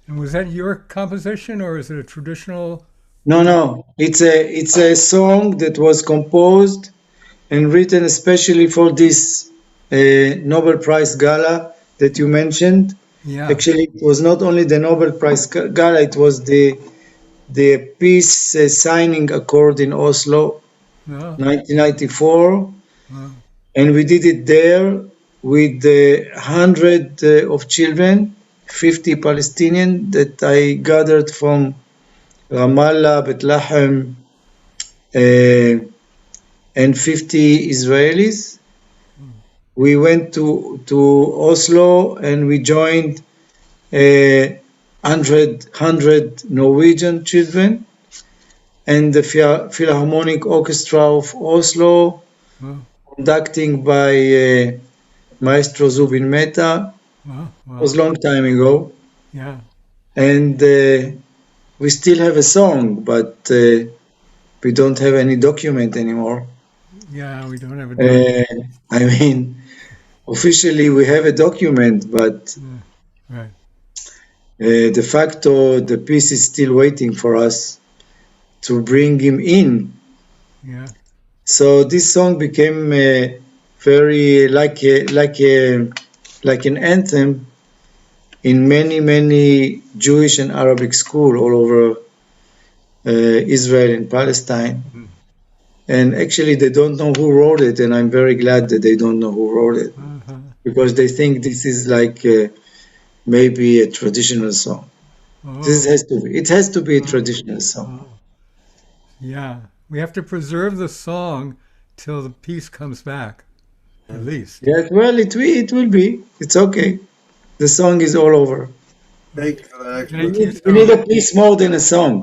And was that your composition, or is it a traditional? No, it's a song that was composed and written especially for this Nobel Prize Gala that you mentioned. Yeah. Actually, it was not only the Nobel Prize Gala, it was the peace signing accord in Oslo, Oh, 1994, oh, and we did it there with 100 of children, 50 Palestinian that I gathered from Ramallah, Bethlehem, and 50 Israelis. We went to Oslo and we joined 100 Norwegian children and the Philharmonic Orchestra of Oslo, oh, conducting by Maestro Zubin Mehta. wow, It was a wow. long time ago. Yeah. And we still have a song, but we don't have any document anymore. Yeah, we don't have a document. I mean, officially we have a document, but Right. de facto the piece is still waiting for us to bring him in. Yeah. So this song became very like an anthem in many Jewish and Arabic schools all over Israel and Palestine. Mhm. And actually they don't know who wrote it, and I'm very glad that they don't know who wrote it, Uh-huh. because they think this is like maybe a traditional song. It has to be a traditional song. Oh. Yeah. We have to preserve the song till the piece comes back, at least. Yeah, well, it will be. It's okay. The song is all over. Thank you for that Thank explanation. you We so need a much. piece more than a song.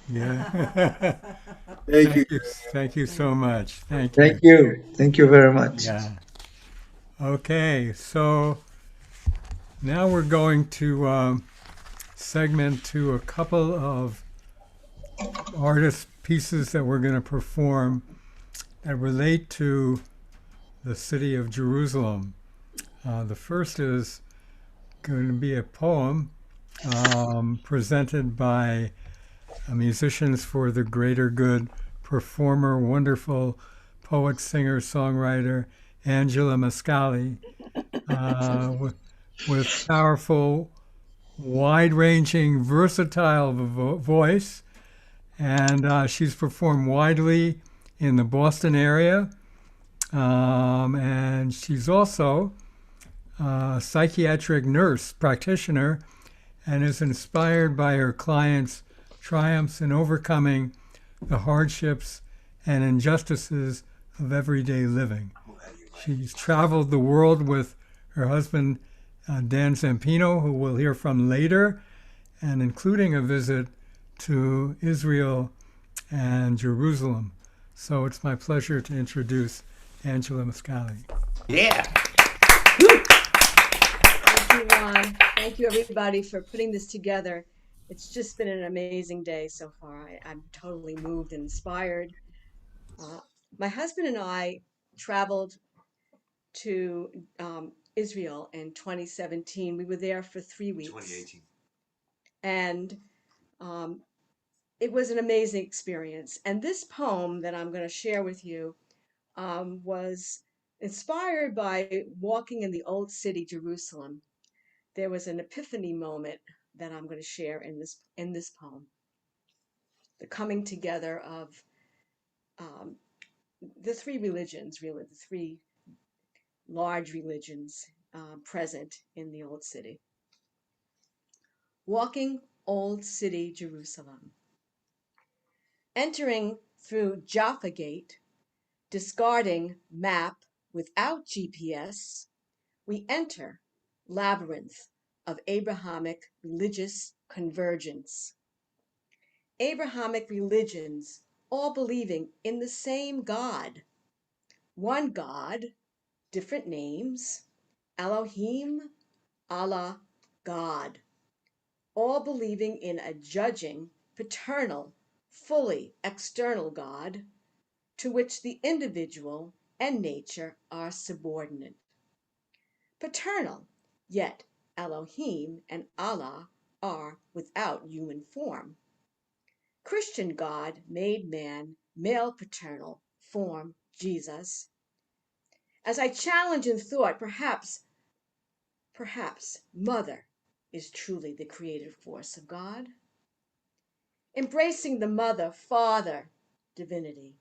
Yeah. Thank you. Thank you so much. Thank you. Thank you. Thank you very much. Yeah. Okay, so now we're going to segment to a couple of artist pieces that we're going to perform that relate to the city of Jerusalem. The first is going to be a poem presented by Musicians for the Greater Good performer, wonderful poet, singer, songwriter Angela Masciale, with powerful, wide-ranging, versatile voice, and she's performed widely in the Boston area, and she's also a psychiatric nurse practitioner and is inspired by her clients' triumphs in overcoming the hardships and injustices of everyday living. She's traveled the world with her husband, Dan Zampino, who we'll hear from later, and including a visit to Israel and Jerusalem. So it's my pleasure to introduce Angela Masciale. Yeah. Thank you, Ron. Thank you, everybody, for putting this together. It's just been an amazing day so far. I'm totally moved and inspired. My husband and I traveled to Israel in 2017. We were there for 3 weeks. 2018. And it was an amazing experience. And this poem that I'm going to share with you was inspired by walking in the old city, Jerusalem. There was an epiphany moment that I'm going to share in this poem. The coming together of the three religions, really, the three large religions present in the old city. Walking Old City, Jerusalem. Entering through Jaffa Gate, discarding map without GPS, we enter labyrinth of Abrahamic religious convergence. Abrahamic religions, all believing in the same God. One God, different names, Elohim, Allah, God, all believing in a judging, paternal, fully external God, to which the individual and nature are subordinate. Paternal, yet Elohim and Allah are without human form. Christian God made man, male paternal form, Jesus. As I challenge in thought, perhaps mother is truly the creative force of God. Embracing the mother, father divinity,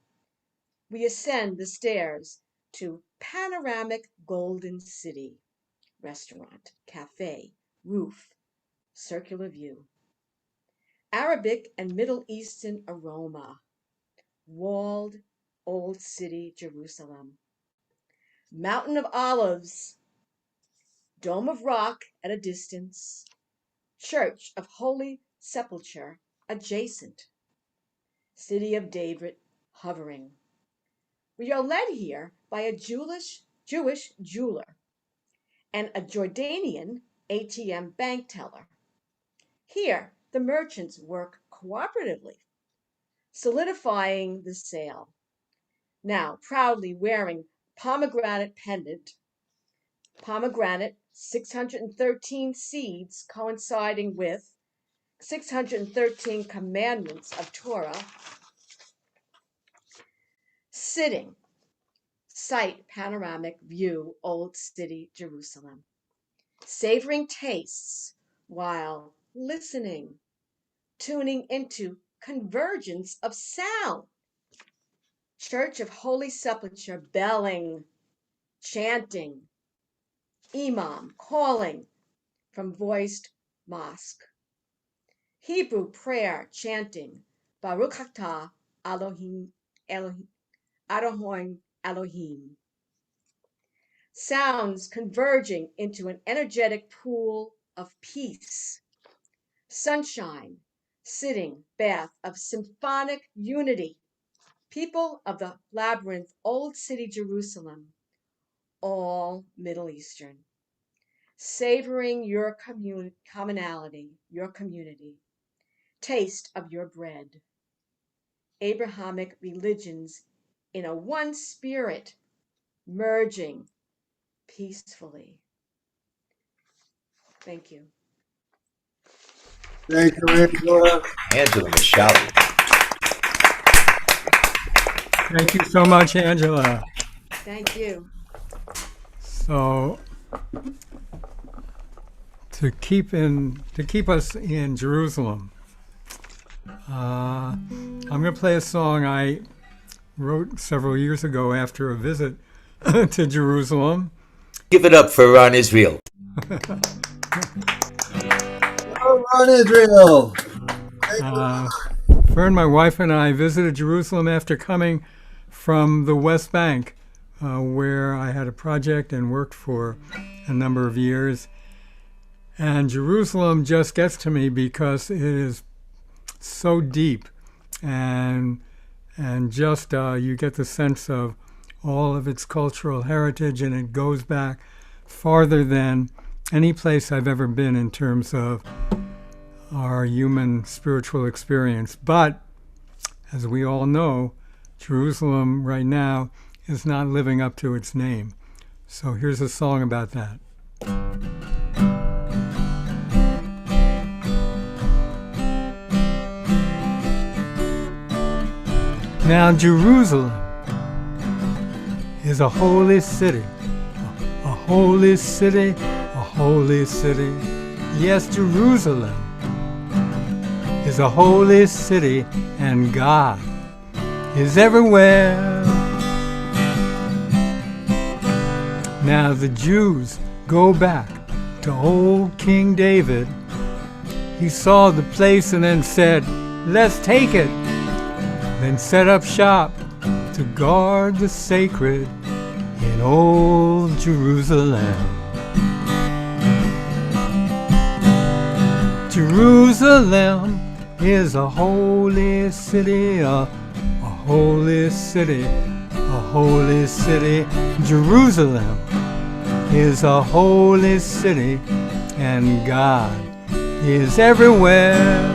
we ascend the stairs to panoramic Golden City, restaurant, cafe, roof, circular view. Arabic and Middle Eastern aroma, walled old city Jerusalem. Mountain of olives, dome of rock at a distance, church of Holy Sepulchre adjacent, city of David hovering. We are led here by a Jewish jeweler and a Jordanian ATM bank teller. Here, the merchants work cooperatively, solidifying the sale. Now, proudly wearing pomegranate pendant, pomegranate 613 seeds coinciding with 613 commandments of Torah, sitting, sight panoramic view, old city Jerusalem, savoring tastes while listening, tuning into convergence of sound. Church of Holy Sepulchre belling, chanting, imam calling from voiced mosque. Hebrew prayer chanting, Baruch Atah Elohim, Elohim, Adonai Elohim. Sounds converging into an energetic pool of peace. Sunshine, sitting bath of symphonic unity. People of the labyrinth, old city Jerusalem, all Middle Eastern. Savoring your commonality, your community. Taste of your bread. Abrahamic religions in a one spirit, merging peacefully. Thank you. Thank you, Angela. Angela Masciale. Thank you so much, Angela. Thank you. So, to keep us in Jerusalem, I'm going to play a song I wrote several years ago after a visit to Jerusalem. Give it up for Ron Israel. On Israel. Fern, my wife, and I visited Jerusalem after coming from the West Bank, where I had a project and worked for a number of years. And Jerusalem just gets to me because it is so deep, and just you get the sense of all of its cultural heritage, and it goes back farther than any place I've ever been in terms of our human spiritual experience. But as we all know, Jerusalem right now is not living up to its name. So here's a song about that. Now Jerusalem is a holy city, a holy city, a holy city. Yes, Jerusalem is a holy city, and God is everywhere. Now the Jews go back to old King David. He saw the place and then said, "Let's take it." Then set up shop to guard the sacred in old Jerusalem. Jerusalem is a holy city, a holy city, a holy city. Jerusalem is a holy city, and God is everywhere.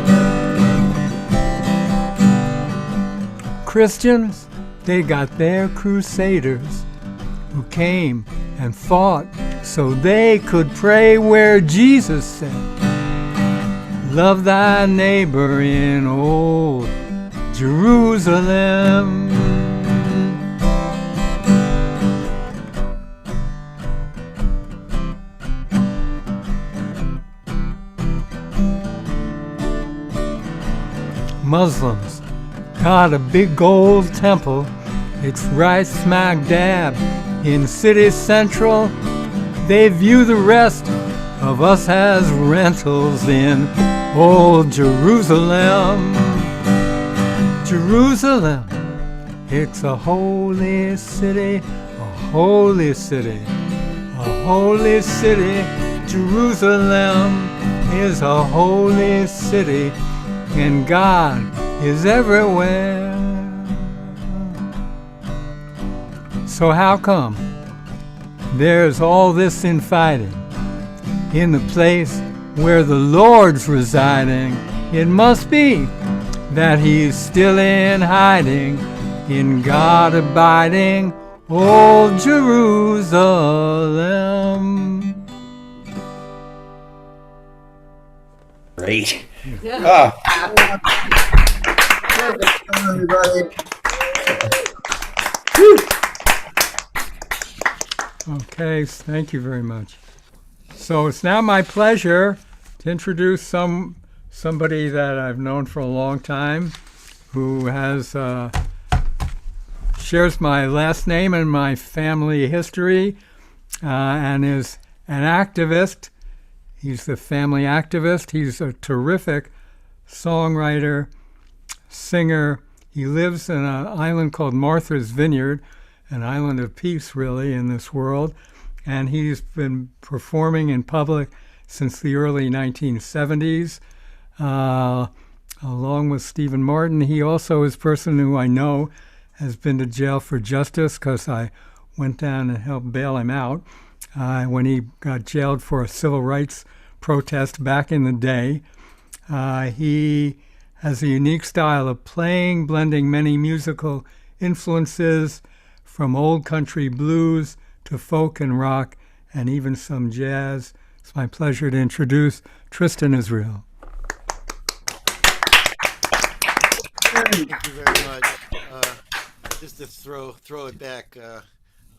Christians, they got their crusaders who came and fought so they could pray where Jesus said, love thy neighbor in old Jerusalem. Muslims got a big gold temple. It's right smack dab in city central. They view the rest of us as rentals in old Jerusalem. Jerusalem, it's a holy city, a holy city, a holy city. Jerusalem is a holy city, and God is everywhere. So how come there's all this infighting in the place where the Lord's residing? It must be that he's still in hiding, in God abiding, old Jerusalem. Great. Yeah. Everybody. Okay, thank you very much. So it's now my pleasure to introduce somebody that I've known for a long time, who has shares my last name and my family history, and is an activist. He's the family activist. He's a terrific songwriter, singer. He lives in an island called Martha's Vineyard, an island of peace, really, in this world. And he's been performing in public since the early 1970s, along with Stephen Martin. He also is a person who I know has been to jail for justice, because I went down and helped bail him out when he got jailed for a civil rights protest back in the day. He has a unique style of playing, blending many musical influences from old country blues to folk and rock, and even some jazz. It's my pleasure to introduce Tristan Israel. Thank you very much. Just to throw it back,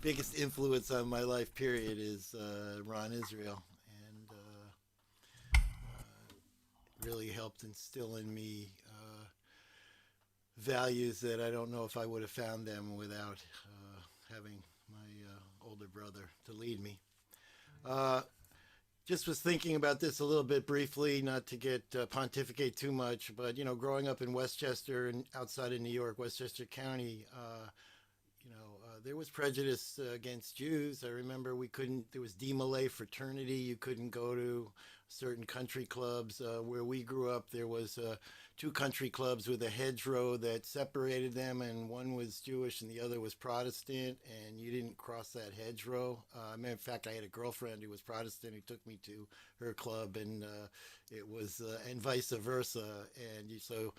biggest influence on my life period is Ron Israel, and really helped instill in me values that I don't know if I would have found them without having my older brother to lead me. Just was thinking about this a little bit briefly, not to get pontificate too much, but growing up in Westchester and outside of New York, Westchester County, there was prejudice against Jews. I remember there was D-Malay fraternity. You couldn't go to certain country clubs. Where we grew up, there was 2 country clubs with a hedgerow that separated them, and one was Jewish and the other was Protestant, and you didn't cross that hedgerow. In fact, I had a girlfriend who was Protestant who took me to her club, and it was, and vice versa. And so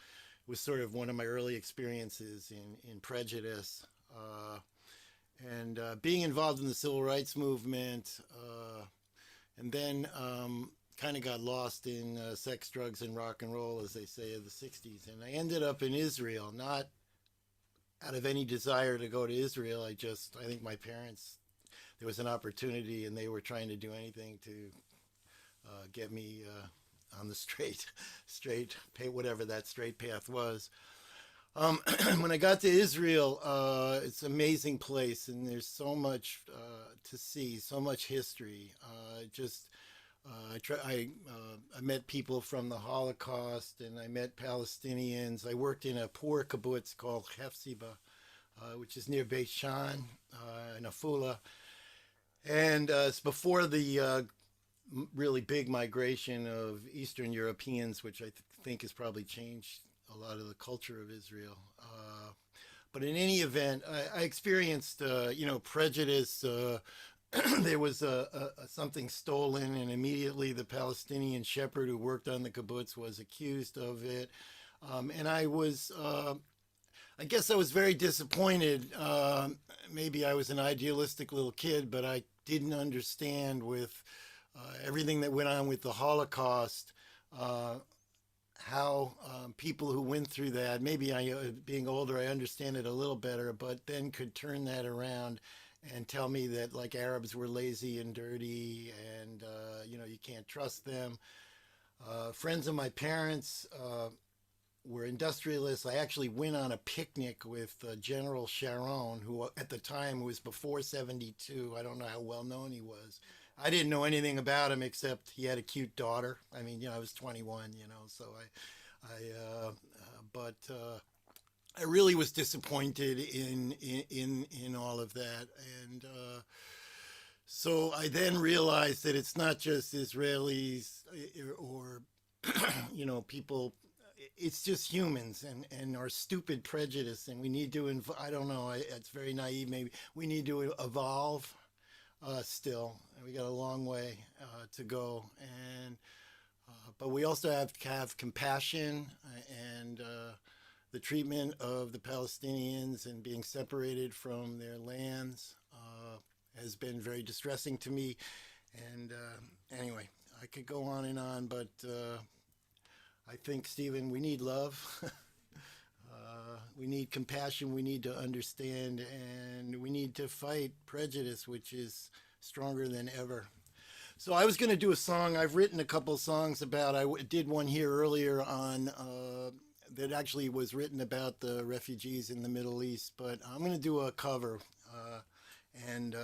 it was sort of one of my early experiences in prejudice. And being involved in the civil rights movement, and then kind of got lost in sex, drugs, and rock and roll, as they say, of the 60s. And I ended up in Israel, not out of any desire to go to Israel. I think my parents, there was an opportunity, and they were trying to do anything to get me on the straight, whatever that straight path was. When I got to Israel, it's an amazing place, and there's so much to see, so much history. I met people from the Holocaust, and I met Palestinians. I worked in a poor kibbutz called Hefziba, which is near Beit Shan in Afula. And it's before the really big migration of Eastern Europeans, which I think has probably changed a lot of the culture of Israel. But in any event, I experienced, prejudice. There was something stolen, and immediately the Palestinian shepherd who worked on the kibbutz was accused of it. And I guess I was very disappointed. Maybe I was an idealistic little kid, but I didn't understand with everything that went on with the Holocaust, how people who went through that, maybe being older, I understand it a little better, but then could turn that around and tell me that like Arabs were lazy and dirty and, you can't trust them. Friends of my parents were industrialists. I actually went on a picnic with General Sharon, who at the time was before 72. I don't know how well known he was. I didn't know anything about him except he had a cute daughter. I mean, I was 21, so but I really was disappointed in all of that. And so I then realized that it's not just Israelis or, people, it's just humans and our stupid prejudice. And we need to, I don't know, it's very naive maybe, we need to evolve still. We got a long way to go. And but we also have to have compassion and the treatment of the Palestinians and being separated from their lands has been very distressing to me. And anyway, I could go on, but I think, Stephen, we need love. We need compassion. We need to understand, and we need to fight prejudice, which is stronger than ever. So I was going to do a song. I've written a couple songs about, I did one here earlier on that actually was written about the refugees in the Middle East, but I'm going to do a cover. And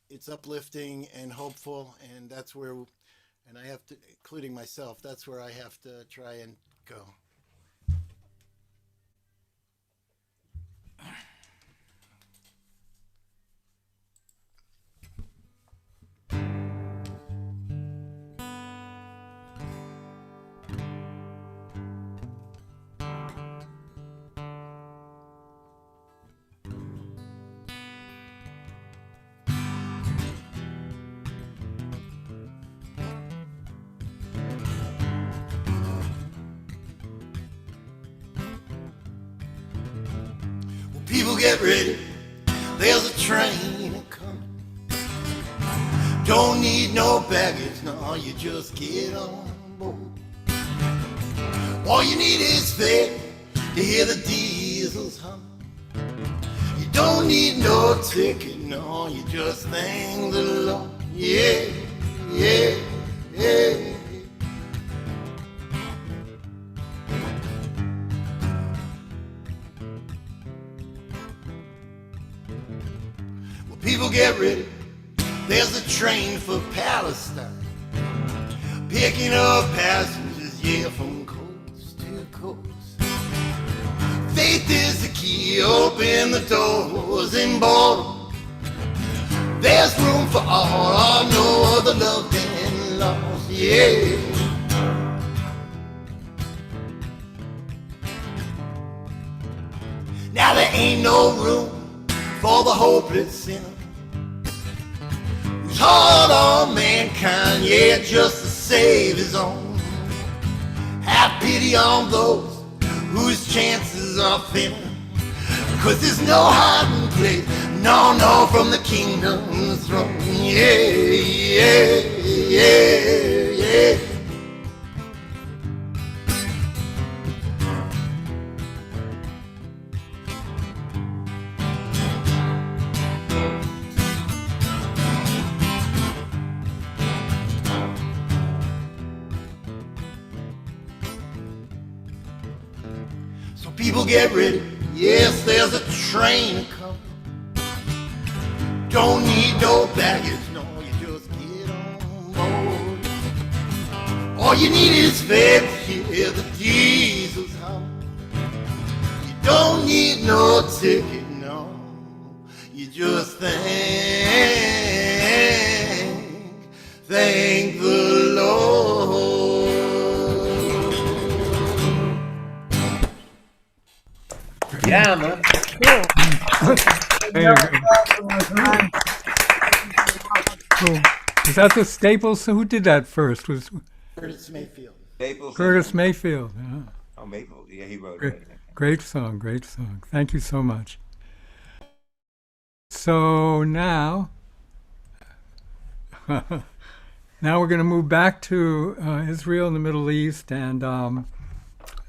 it's uplifting and hopeful, and that's where, and I have to, including myself, that's where I have to try and go. People get ready, there's a train coming. Don't need no baggage, no, you just get on board. All you need is faith to hear the diesels hum. You don't need no ticket, no, you just thank the Lord. Yeah, yeah, yeah. People get ready, there's a train for Palestine, picking up passengers, yeah, from coast to coast. Faith is the key, open the doors and board. There's room for all, no other love than lost, yeah. Now there ain't no room for the hopeless sinner who's hard on mankind, yeah, just to save his own. Have pity on those whose chances are thinner, because there's no hiding place, no, from the kingdom's throne. Yeah, yeah, yeah, yeah. People get ready, yes, there's a train coming. Don't need no baggage, no, you just get on board. All you need is faith to hear the diesels hum. You don't need no ticket, no, you just thank the Lord. Yeah, man. Hey, cool. Was that the Staples? Who did that first? Was Curtis Mayfield. Staples. Curtis Mayfield? Yeah. Oh, Maple. Yeah, he wrote Great, it. great song, great song. Thank you so much. So now, now we're going to move back to Israel and the Middle East. And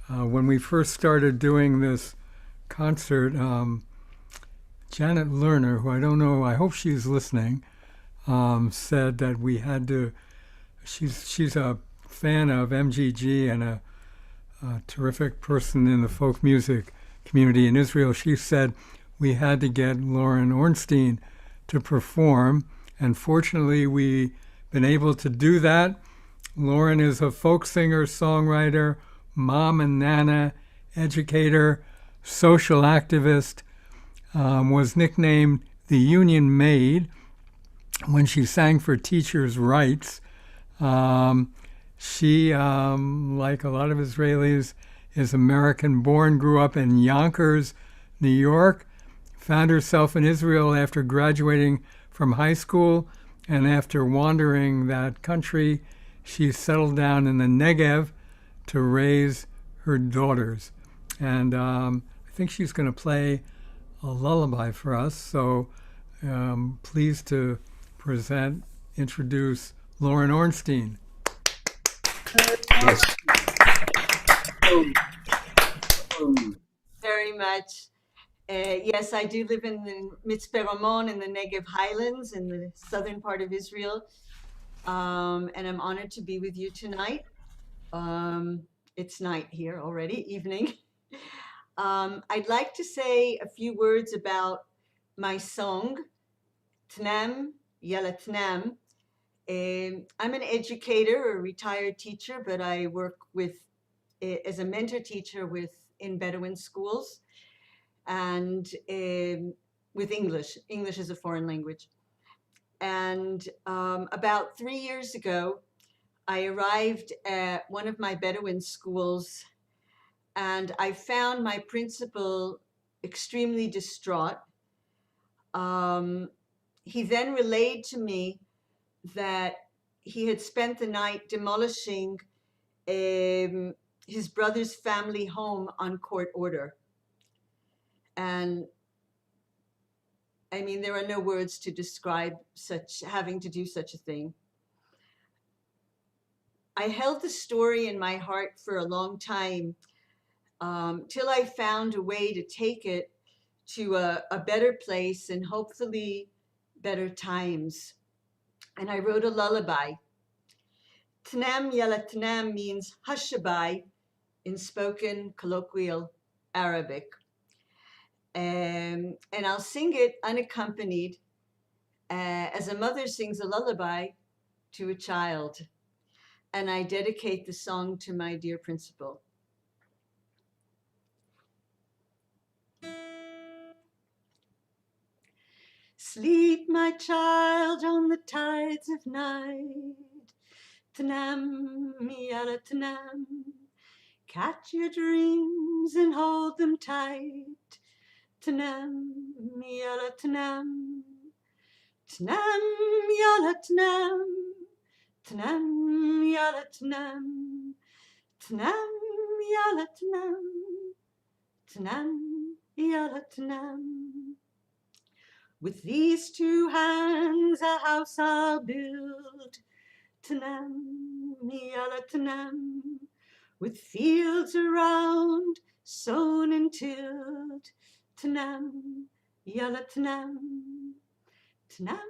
when we first started doing this concert, Janet Lerner, who I don't know, I hope she's listening, said that we had to. She's a fan of MGG and a terrific person in the folk music community in Israel. She said we had to get Lauren Ornstein to perform, and fortunately we've been able to do that. Lauren is a folk singer, songwriter, mom and nana, educator, social activist, was nicknamed the Union Maid when she sang for teachers' rights. She, like a lot of Israelis, is American-born, grew up in Yonkers, New York, found herself in Israel after graduating from high school, and after wandering that country, she settled down in the Negev to raise her daughters. And I think she's going to play a lullaby for us, so pleased to introduce Lauren Ornstein. Yes. Very much. Yes, I do live in the Mitzpe Ramon in the Negev Highlands in the southern part of Israel. And I'm honored to be with you tonight. It's night here already, evening. I'd like to say a few words about my song, Tnam, Yalla Tnam. I'm an educator, a retired teacher, but I work as a mentor teacher in Bedouin schools and with English. English is a foreign language. And about 3 years ago, I arrived at one of my Bedouin schools and I found my principal extremely distraught. He then relayed to me that he had spent the night demolishing his brother's family home on court order. And I mean, there are no words to describe having to do such a thing. I held the story in my heart for a long time, till I found a way to take it to a better place and hopefully better times. And I wrote a lullaby. Tnam Yalla Tnam means hushaby in spoken colloquial Arabic. And I'll sing it unaccompanied as a mother sings a lullaby to a child. And I dedicate the song to my dear principal. Sleep, my child, on the tides of night. Tnam, yalla tnam. Catch your dreams and hold them tight. Tnam, yalla tnam. Tnam, yalla tnam. Tnam, yalla tnam. Tnam, yalla tnam. Tnam, yalla tnam. With these two hands a house I'll build. Tnam, yalla tnam. With fields around, sown and tilled. Tnam, yalla tnam. Tnam,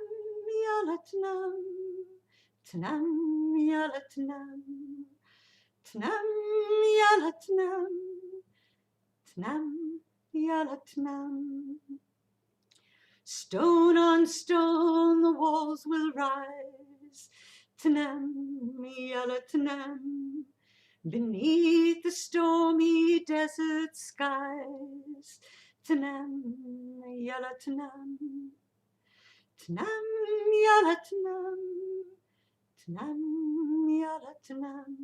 yalla tnam. Tnam, yalla tnam. Tnam, yalla tnam. Tnam, yalla tnam. Stone on stone the walls will rise. Tnam, yalla tnam. Beneath the stormy desert skies. Tnam, yalla tnam. Tnam, yalla tnam. Tnam, yalla tnam.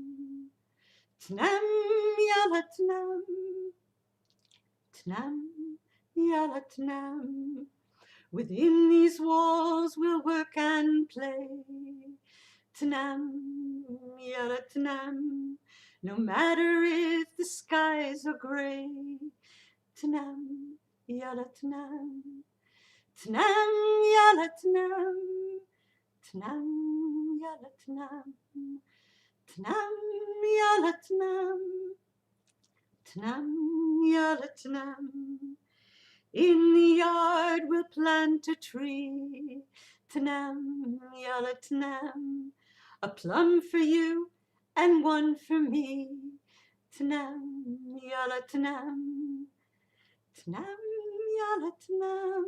Tnam, yalla tnam. Tnam, yalla tnam. Within these walls we'll work and play. Tnam, yalla tnam. No matter if the skies are gray. Tnam, yalla tnam. Tnam, yalla tnam. Tnam, yalla tnam. Tnam, yalla tnam. Tnam, yalla tnam. In the yard we'll plant a tree. Tnam, yalla tnam. A plum for you and one for me. Tnam, yalla tnam. Tnam, yalla tnam.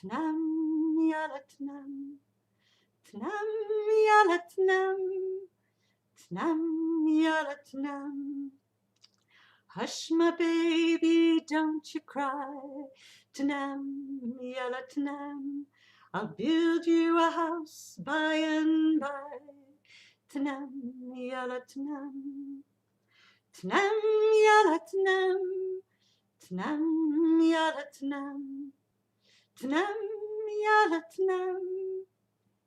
Tnam, yalla tnam. Tnam, yalla tnam. Tnam, yalla tnam. Hush, my baby, don't you cry. Tnam, yalla tnam. I'll build you a house by and by. Tnam, yalla tnam. Tnam, yalla tnam. Tnam, yalla tnam. Tnam, yalla tnam.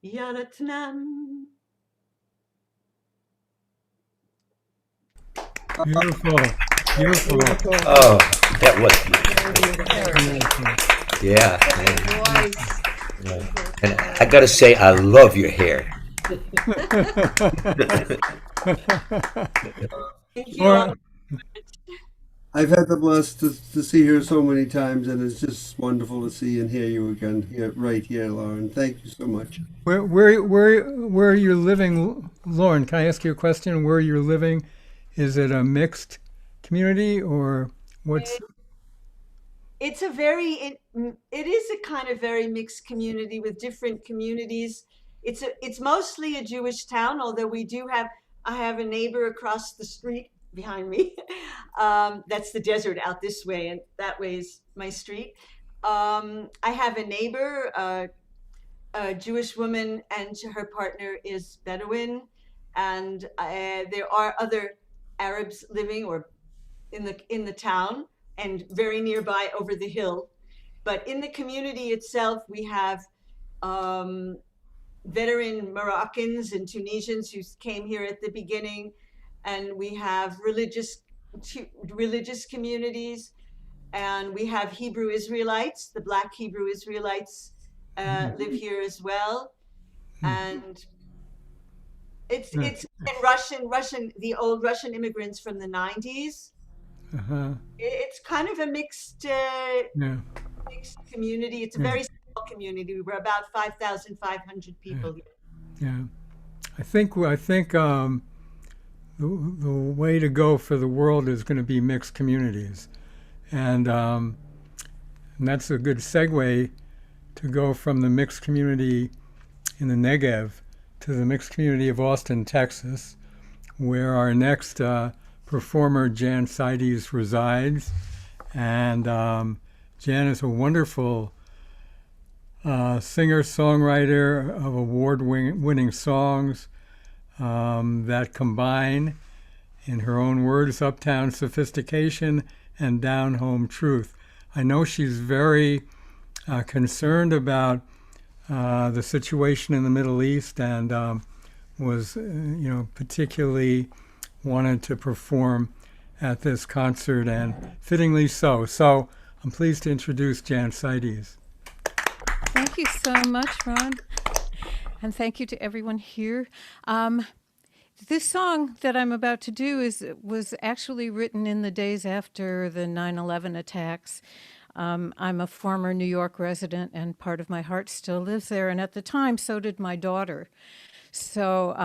Yalla tnam. Beautiful. Beautiful. Oh, that was Beautiful. yeah. Voice. Yeah. And I gotta say, I love your hair. Thank you. Laura, I've had the blessed to see her so many times, and it's just wonderful to see and hear you again here, right here, Lauren. Thank you so much. where you're living, Lauren, can I ask you a question? Where you're living, is it a mixed community or what's? It's a very, it is a kind of very mixed community with different communities. It's mostly a Jewish town, although I have a neighbor across the street behind me. That's the desert out this way, and that way is my street. I have a neighbor, a Jewish woman, and her partner is Bedouin, and there are other Arabs living or in the town and very nearby over the hill. But in the community itself, we have veteran Moroccans and Tunisians who came here at the beginning, and we have religious communities, and we have Hebrew Israelites. The Black Hebrew Israelites live here as well, and it's and Russian, the old Russian immigrants from the 90s. Uh-huh. It's kind of a mixed community. It's a very small community. We're about 5,500 people here. Yeah, I think the way to go for the world is going to be mixed communities, and that's a good segue to go from the mixed community in the Negev to the mixed community of Austin, Texas, where our next performer, Jan Seides, resides. And Jan is a wonderful singer-songwriter of award-winning songs that combine, in her own words, uptown sophistication and down-home truth. I know she's very concerned about the situation in the Middle East, and was, particularly wanted to perform at this concert, and fittingly so. So I'm pleased to introduce Jan Seides. Thank you so much, Ron. And thank you to everyone here. This song that I'm about to do was actually written in the days after the 9/11 attacks. I'm a former New York resident, and part of my heart still lives there. And at the time, so did my daughter. So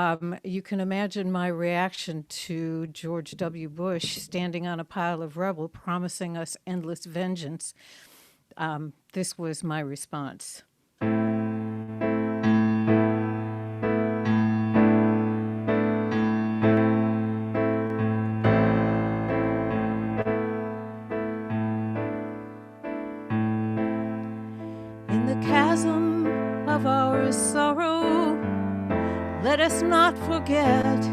you can imagine my reaction to George W. Bush standing on a pile of rubble promising us endless vengeance. This was my response. In the chasm of our sorrow, let us not forget,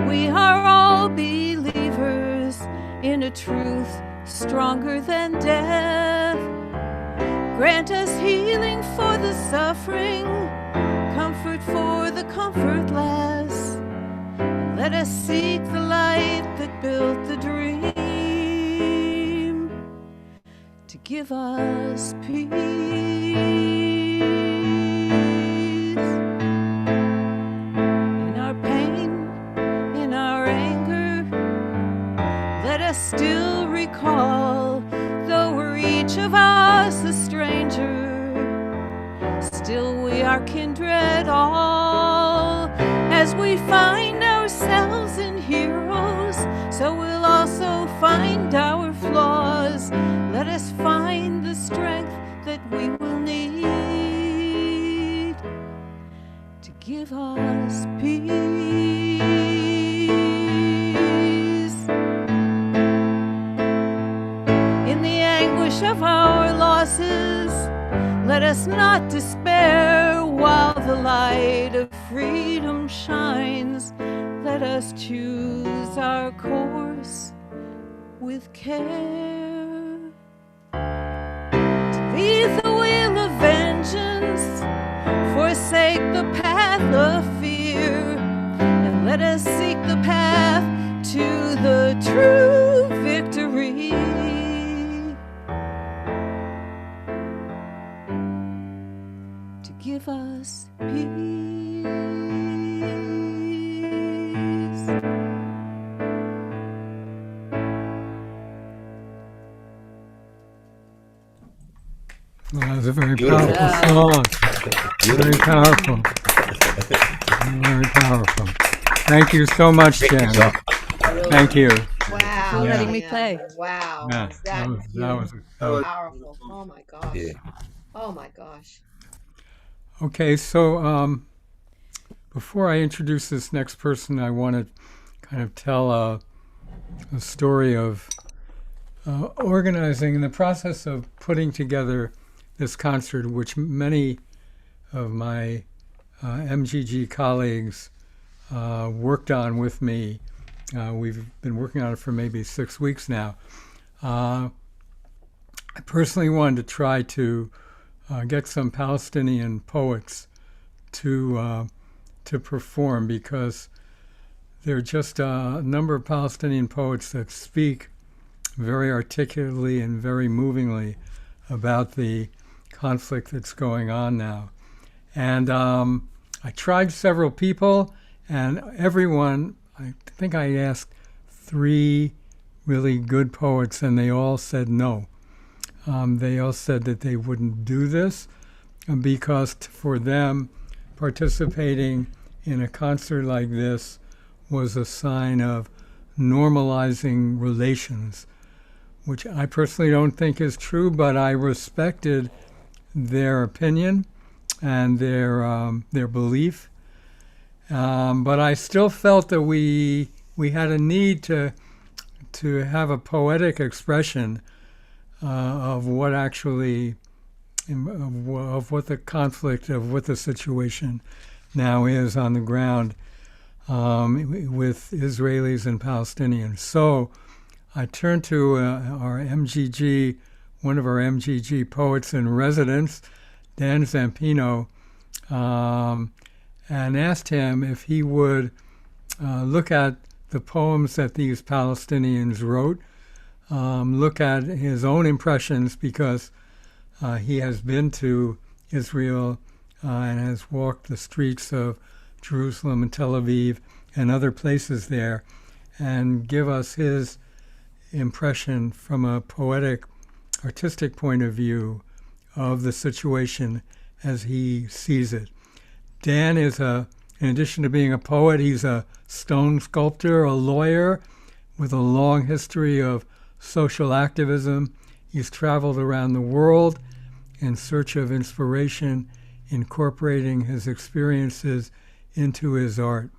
we are all believers in a truth stronger than death. Grant us healing for the suffering, comfort for the comfortless. Let us seek the light that built the dream to give us peace. In our pain, in our anger, let us still recall, though we're each of us a stranger, still we are kindred all. As we find ourselves in heroes, so we'll also find our flaws. Let us find the strength that we will need to give us peace. In the anguish of our losses, let us not despair while the light of freedom shines. Let us choose our course with care. To leave the wheel of vengeance, forsake the path of fear, and let us seek the path to the true victory. To give us peace. Well, that was a very Beautiful. powerful song. Very powerful. Very powerful. Thank you so much, Jen. Thank you. Wow. For letting me Diane. play. Wow. Yeah, Is that was powerful. Oh my gosh. Yeah. Oh my gosh. okay. So before I introduce this next person, I want to kind of tell a story of organizing in the process of putting together this concert, which many of my MGG colleagues worked on with me. We've been working on it for maybe 6 weeks now. I personally wanted to try to get some Palestinian poets to perform, because there are just a number of Palestinian poets that speak very articulately and very movingly about the conflict that's going on now. And I tried several people, and everyone, I think I asked 3 really good poets, and they all said no. They all said that they wouldn't do this because for them, participating in a concert like this was a sign of normalizing relations, which I personally don't think is true, but I respected their opinion and their belief. But I still felt that we had a need to have a poetic expression of what actually, of what the conflict, of what the situation now is on the ground with Israelis and Palestinians. So I turned to our MGG, one of our MGG poets in residence, Dan Zampino, and asked him if he would look at the poems that these Palestinians wrote, look at his own impressions, because he has been to Israel and has walked the streets of Jerusalem and Tel Aviv and other places there, and give us his impression from a poetic, artistic point of view of the situation as he sees it. Dan is in addition to being a poet, he's a stone sculptor, a lawyer with a long history of social activism. He's traveled around the world in search of inspiration, incorporating his experiences into his art.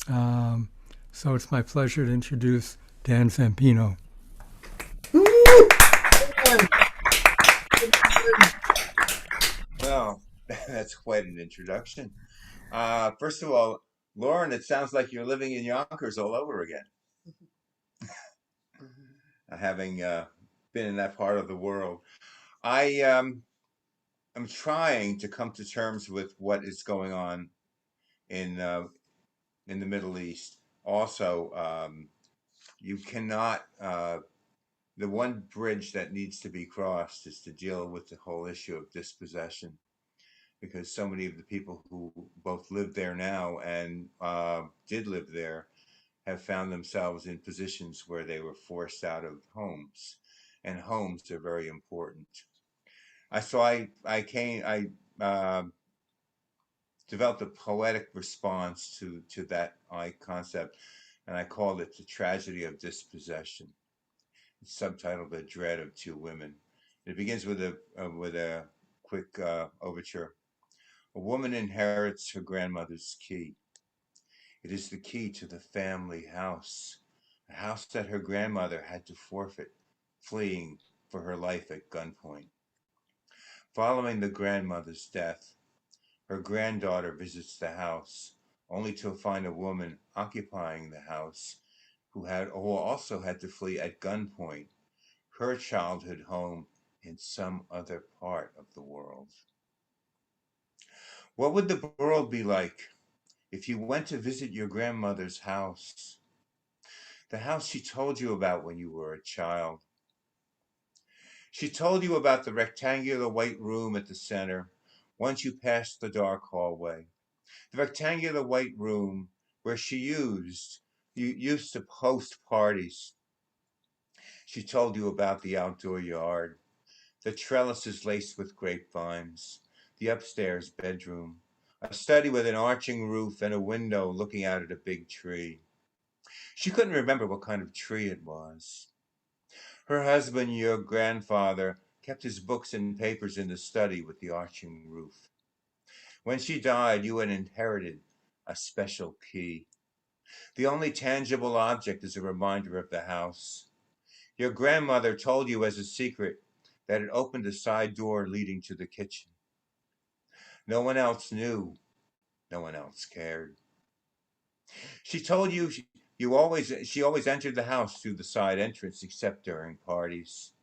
So it's my pleasure to introduce Dan Zampino. Well, that's quite an introduction. First of all, Lauren, it sounds like you're living in Yonkers all over again. Having been in that part of the world. I am trying to come to terms with what is going on in the Middle East. Also, you cannot. The one bridge that needs to be crossed is to deal with the whole issue of dispossession, because so many of the people who both live there now and did live there have found themselves in positions where they were forced out of homes, and homes are very important. I developed a poetic response to that concept, and I called it The Tragedy of Dispossession. It's subtitled The Dread of Two Women. It begins with a quick overture. A woman inherits her grandmother's key. It is the key to the family house, a house that her grandmother had to forfeit, fleeing for her life at gunpoint. Following the grandmother's death, her granddaughter visits the house, only to find a woman occupying the house who also had to flee at gunpoint, her childhood home in some other part of the world. What would the world be like if you went to visit your grandmother's house, the house she told you about when you were a child? She told you about the rectangular white room at the center once you passed the dark hallway. The rectangular white room where you used to host parties. She told you about the outdoor yard, the trellises laced with grapevines, the upstairs bedroom, a study with an arching roof and a window looking out at a big tree. She couldn't remember what kind of tree it was. Her husband, your grandfather, kept his books and papers in the study with the arching roof. When she died, you had inherited a special key. The only tangible object is a reminder of the house. Your grandmother told you as a secret that it opened a side door leading to the kitchen. No one else knew. No one else cared. She told you she always entered the house through the side entrance except during parties.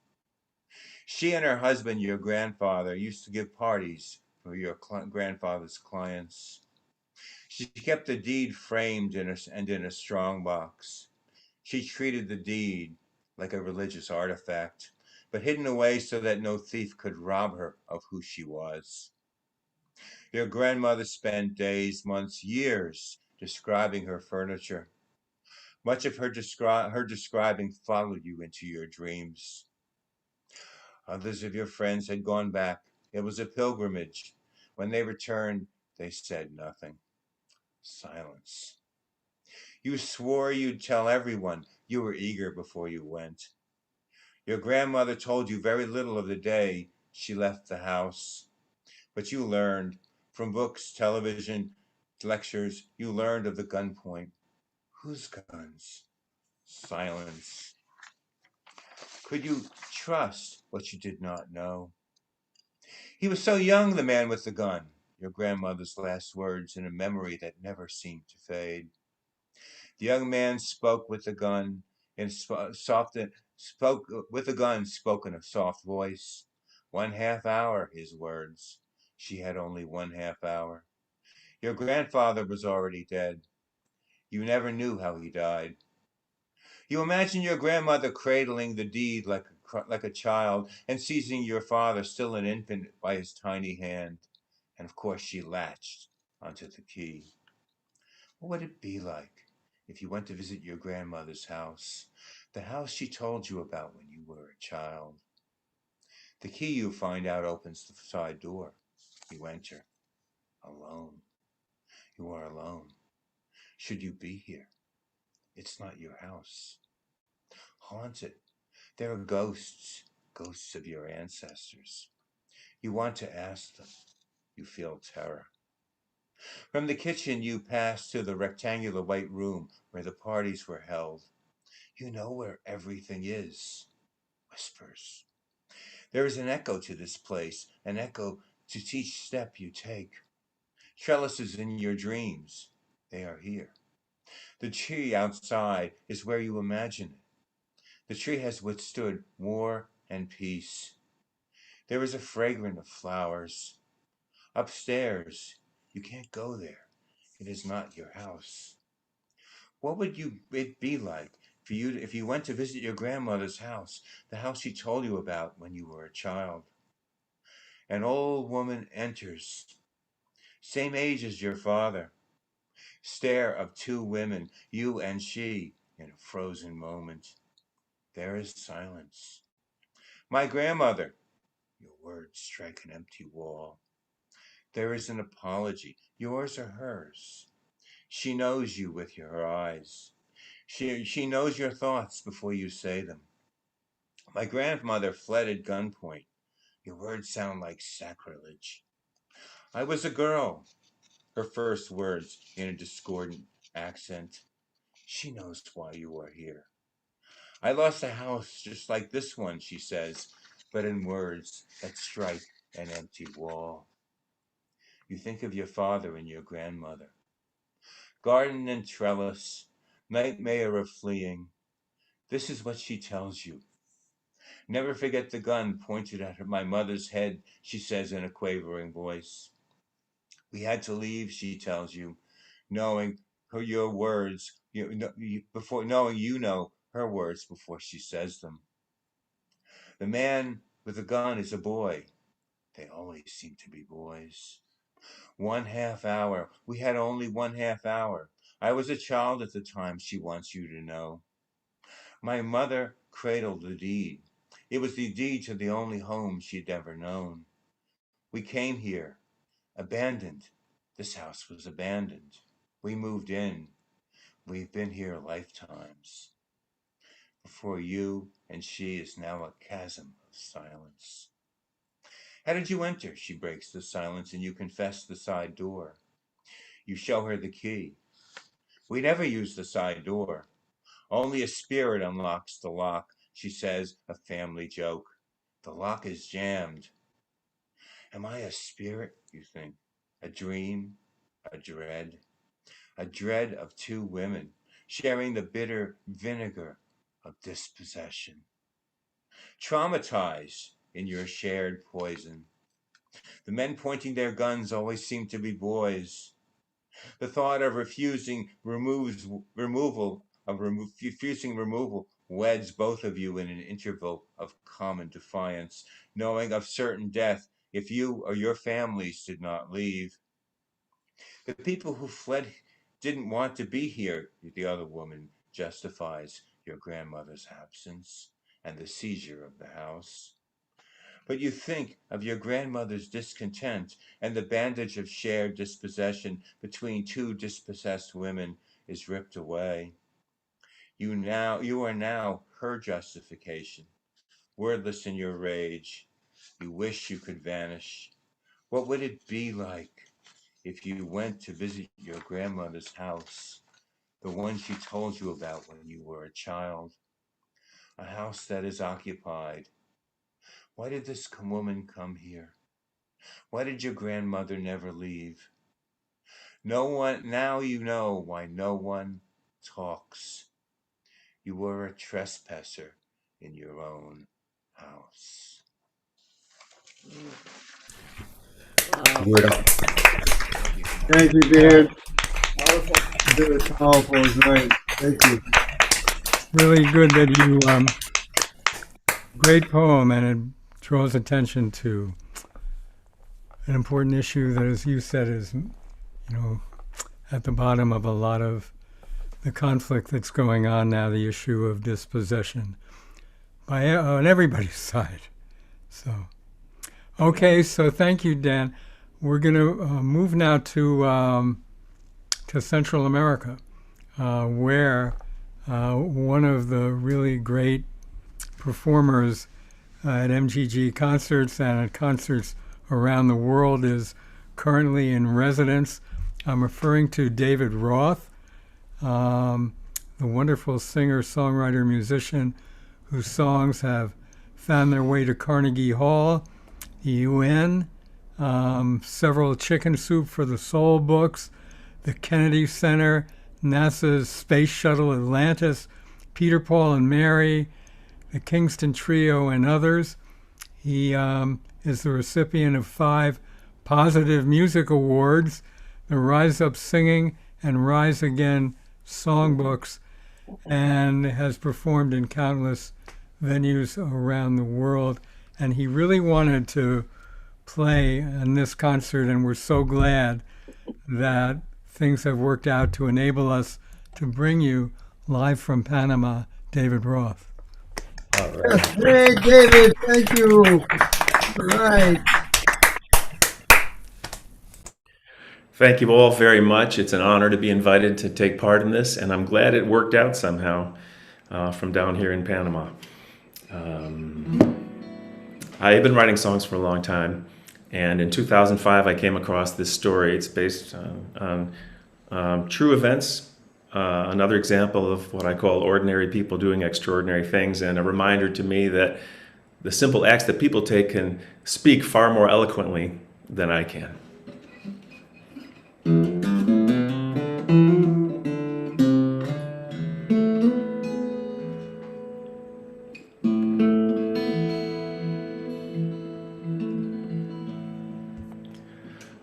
She and her husband, your grandfather, used to give parties for your grandfather's clients. She kept the deed framed in a strong box. She treated the deed like a religious artifact, but hidden away so that no thief could rob her of who she was. Your grandmother spent days, months, years describing her furniture. Much of her describing followed you into your dreams. Others of your friends had gone back. It was a pilgrimage. When they returned, they said nothing. Silence. You swore you'd tell everyone. You were eager before you went. Your grandmother told you very little of the day she left the house, but you learned from books, television, lectures, you learned of the gunpoint. Whose guns? Silence. Could you trust what you did not know? He was so young, the man with the gun, your grandmother's last words in a memory that never seemed to fade. The young man spoke with the gun spoke in a soft voice. 1/2 hour, his words. She had only 1/2 hour. Your grandfather was already dead. You never knew how he died. You imagine your grandmother cradling the deed like a child and seizing your father, still an infant, by his tiny hand. And of course she latched onto the key. What would it be like if you went to visit your grandmother's house, the house she told you about when you were a child? The key, you find out, opens the side door. You enter, alone. You are alone. Should you be here? It's not your house. Haunted. There are ghosts, ghosts of your ancestors. You want to ask them. You feel terror. From the kitchen, you pass to the rectangular white room where the parties were held. You know where everything is. Whispers. There is an echo to this place, an echo to each step you take. Trellises in your dreams. They are here. The tree outside is where you imagine it. The tree has withstood war and peace. There is a fragrance of flowers. Upstairs, you can't go there. It is not your house. What would it be like for you if you went to visit your grandmother's house, the house she told you about when you were a child? An old woman enters, same age as your father. Stare of two women, you and she, in a frozen moment. There is silence. My grandmother. Your words strike an empty wall. There is an apology, yours or hers. She knows you with her eyes. She knows your thoughts before you say them. My grandmother fled at gunpoint. Your words sound like sacrilege. I was a girl. Her first words in a discordant accent. She knows why you are here. I lost a house just like this one, she says, but in words that strike an empty wall. You think of your father and your grandmother. Garden and trellis, nightmare of fleeing. This is what she tells you. Never forget the gun pointed at my mother's head, she says in a quavering voice. We had to leave, she tells you, knowing your words, before knowing you know her words before she says them. The man with the gun is a boy. They always seem to be boys. 1/2 hour. We had only 1/2 hour. I was a child at the time, she wants you to know. My mother cradled the deed. It was the deed to the only home she'd ever known. We came here, abandoned. This house was abandoned. We moved in. We've been here lifetimes. Before you and she is now a chasm of silence. How did you enter? She breaks the silence, and you confess the side door. You show her the key. We never use the side door. Only a spirit unlocks the lock, she says, a family joke. The lock is jammed. Am I a spirit, you think? A dream? A dread? A dread of two women sharing the bitter vinegar of dispossession. Traumatized in your shared poison. The men pointing their guns always seem to be boys. The thought of refusing removal weds both of you in an interval of common defiance, knowing of certain death if you or your families did not leave. The people who fled didn't want to be here, the other woman justifies your grandmother's absence and the seizure of the house. But you think of your grandmother's discontent, and the bandage of shared dispossession between two dispossessed women is ripped away. You are now her justification, wordless in your rage. You wish you could vanish. What would it be like if you went to visit your grandmother's house, the one she told you about when you were a child? A house that is occupied. Why did this woman come here? Why did your grandmother never leave? No one, now you know why no one talks. You were a trespasser in your own house. Beautiful. Thank you, Dan. Very powerful. It was great. Thank you. Really good that you, great poem, and it draws attention to an important issue that, as you said, is, at the bottom of a lot of the conflict that's going on now, the issue of dispossession on everybody's side. So, okay, so thank you, Dan. We're going to move now to Central America, where one of the really great performers at MGG concerts and at concerts around the world is currently in residence. I'm referring to David Roth, the wonderful singer, songwriter, musician whose songs have found their way to Carnegie Hall, the UN, several Chicken Soup for the Soul books, the Kennedy Center, NASA's Space Shuttle Atlantis, Peter, Paul, and Mary, the Kingston Trio, and others. He is the recipient of 5 Positive Music Awards, the Rise Up Singing and Rise Again songbooks, and has performed in countless venues around the world. And he really wanted to play in this concert, and we're so glad that things have worked out to enable us to bring you live from Panama, David Roth. All right. Hey, David, thank you. All right. Thank you all very much. It's an honor to be invited to take part in this, and I'm glad it worked out somehow from down here in Panama. I have been writing songs for a long time, and in 2005 I came across this story. It's based on true events, another example of what I call ordinary people doing extraordinary things, and a reminder to me that the simple acts that people take can speak far more eloquently than I can.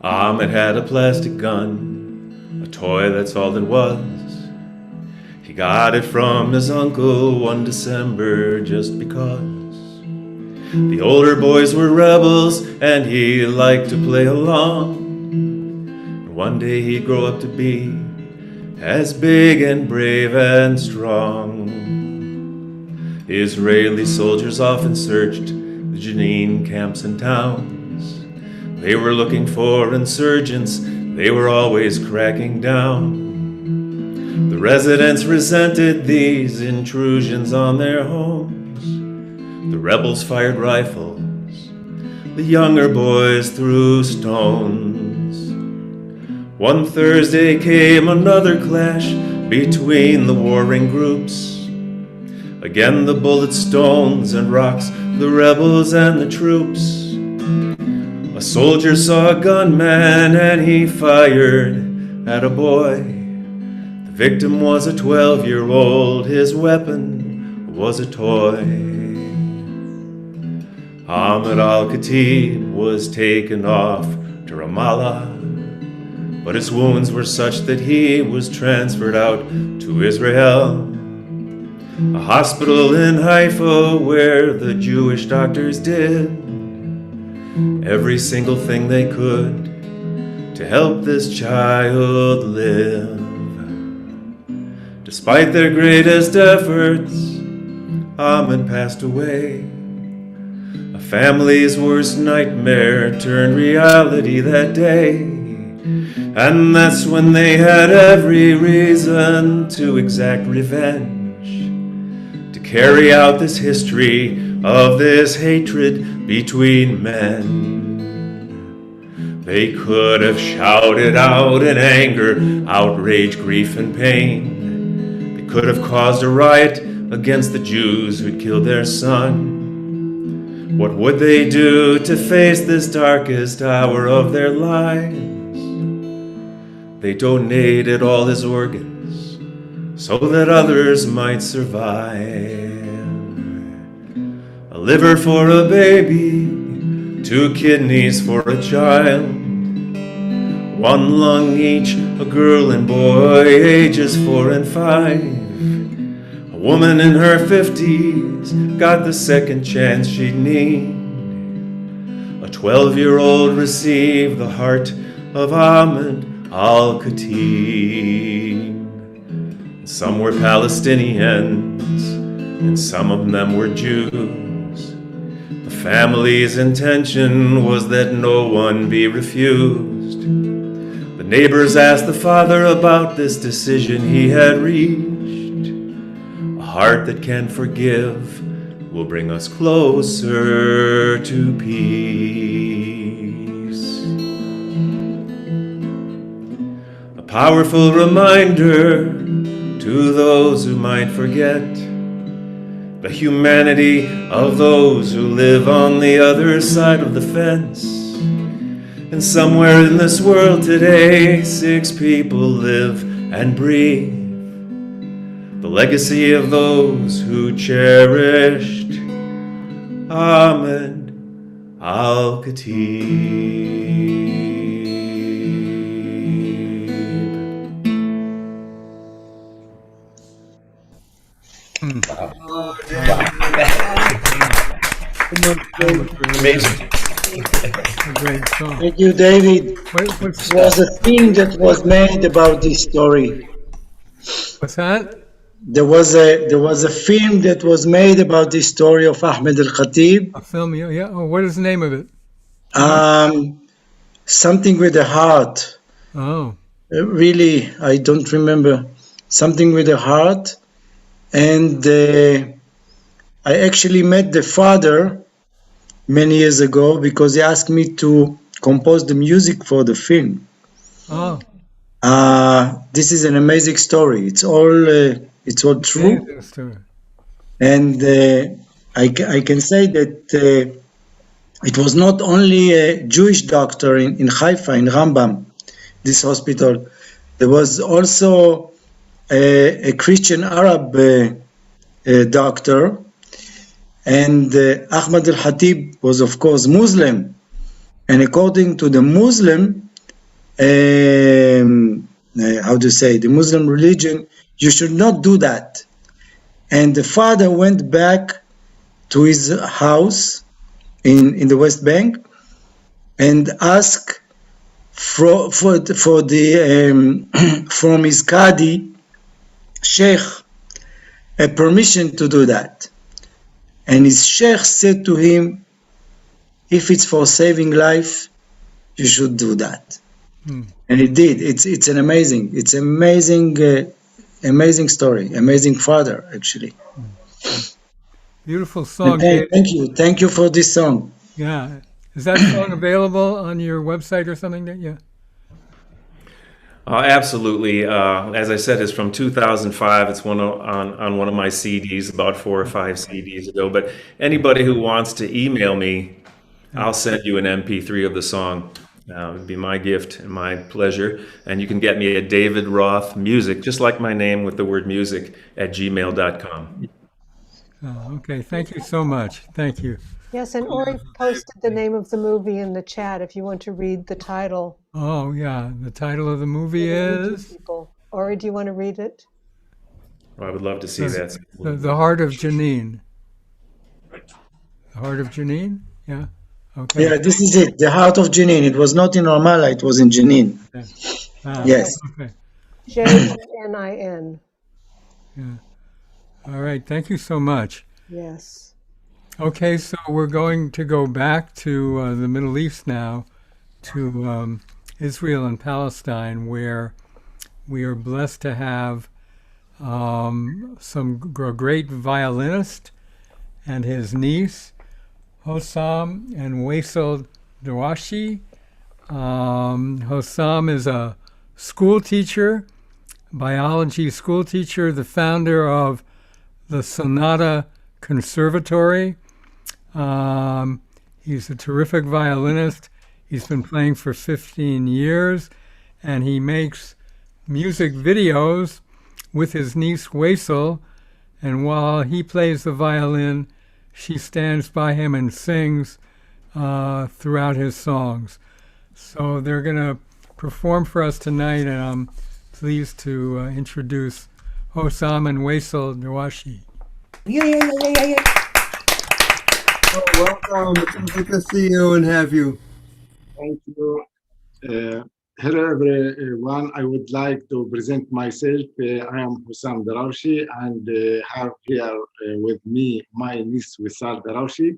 Ahmed had a plastic gun, a toy, that's all it was. He got it from his uncle one December just because. The older boys were rebels and he liked to play along. And one day he'd grow up to be as big and brave and strong. Israeli soldiers often searched the Jenin camps and towns. They were looking for insurgents, they were always cracking down. The residents resented these intrusions on their homes. The rebels fired rifles, the younger boys threw stones. One Thursday came another clash between the warring groups. Again the bullets, stones, and rocks, the rebels and the troops. A soldier saw a gunman and he fired at a boy. The victim was a 12-year-old, his weapon was a toy. Ahmed al-Khatib was taken off to Ramallah, but his wounds were such that he was transferred out to Israel, a hospital in Haifa where the Jewish doctors did every single thing they could to help this child live. Despite their greatest efforts, Ahmed passed away. A family's worst nightmare turned reality that day. And that's when they had every reason to exact revenge, to carry out this history of this hatred between men. They could have shouted out in anger, outrage, grief, and pain. They could have caused a riot against the Jews who'd killed their son. What would they do to face this darkest hour of their lives? They donated all his organs so that others might survive. A liver for a baby, 2 kidneys for a child, 1 lung each, a girl and boy ages 4 and 5. A woman in her 50s got the second chance she'd need. A 12-year-old received the heart of Ahmed al-Khatib. Some were Palestinians and some of them were Jews. The family's intention was that no one be refused. The neighbors asked the father about this decision he had reached. A heart that can forgive will bring us closer to peace. A powerful reminder to those who might forget the humanity of those who live on the other side of the fence. And somewhere in this world today, 6 people live and breathe. the legacy of those who cherished Ahmed Oh, That was really Amazing. a great song. Thank you, David. What's It was a film that was made about this story. that? There was a film that was made about the story of Ahmed al-Khatib. A film? Yeah. Yeah. Oh, what is the name of it? Something with the heart. Oh. Really, I don't remember. Something with the heart. And I actually met the father many years ago because he asked me to compose the music for the film. Oh. This is an amazing story. It's all true. Amazing story. And I can say that it was not only a Jewish doctor in Haifa, in Rambam, this hospital. There was also a Christian Arab doctor. And Ahmad al-Khatib was, of course, Muslim. And according to the Muslim, the Muslim religion, you should not do that. And the father went back to his house in the West Bank and asked from his Qadi, Sheikh, a permission to do that. And his Sheikh said to him, if it's for saving life, you should do that. And he did. It's amazing story, amazing father, actually. Beautiful song. Thank you for this song. Yeah. Is that song available on your website or something? Yeah. Absolutely. As I said, it's from 2005. It's on one of my CDs, about 4 or 5 CDs ago. But anybody who wants to email me, I'll send you an MP3 of the song. It would be my gift and my pleasure. And you can get me at David Roth Music, just like my name with the word music, at gmail.com. Oh, okay. Thank you so much. Thank you. Yes, and Ori posted the name of the movie in the chat if you want to read the title. Oh, yeah. The title of the movie is? Ori, do you want to read it? Well, I would love to see that. The Heart of Janine. The Heart of Janine? Yeah. Okay. Yeah, this is it. The Heart of Janine. It was not in Ramallah, it was in Janine. Okay. Yes. Okay. J-N-I-N. Yeah. All right. Thank you so much. Yes. Okay, so we're going to go back to the Middle East now, to Israel and Palestine, where we are blessed to have a great violinist and his niece, Hosam and Wesal Drawshi. Hosam is a school teacher, biology school teacher, the founder of the Sonata Conservatory. He's a terrific violinist. He's been playing for 15 years, and he makes music videos with his niece Wesal, and while he plays the violin, she stands by him and sings throughout his songs. So they're going to perform for us tonight, and I'm pleased to introduce Hosam and Wesal Drawshi. Oh, welcome. It's good to see you and have you. Thank you. Hello, everyone. I would like to present myself. I am Hosam Drawshi, and have here with me my niece Wesal Drawshi.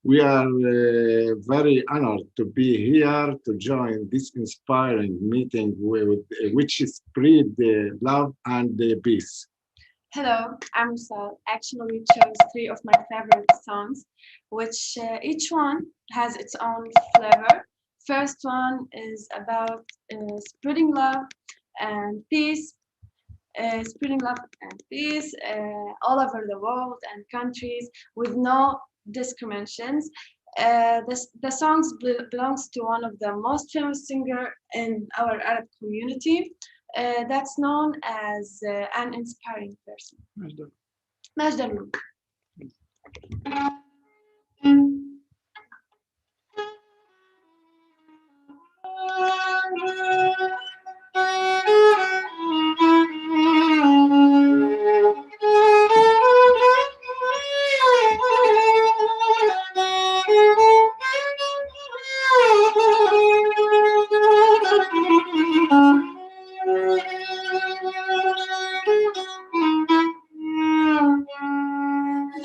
We are very honored to be here to join this inspiring meeting which spread love and peace. Hello, I'm Wesal. Actually, we chose 3 of my favorite songs, which each one has its own flavor. First one is about spreading love and peace, all over the world and countries with no discriminations. The songs belongs to one of the most famous singer in our Arab community. that's known as an inspiring person. Majda.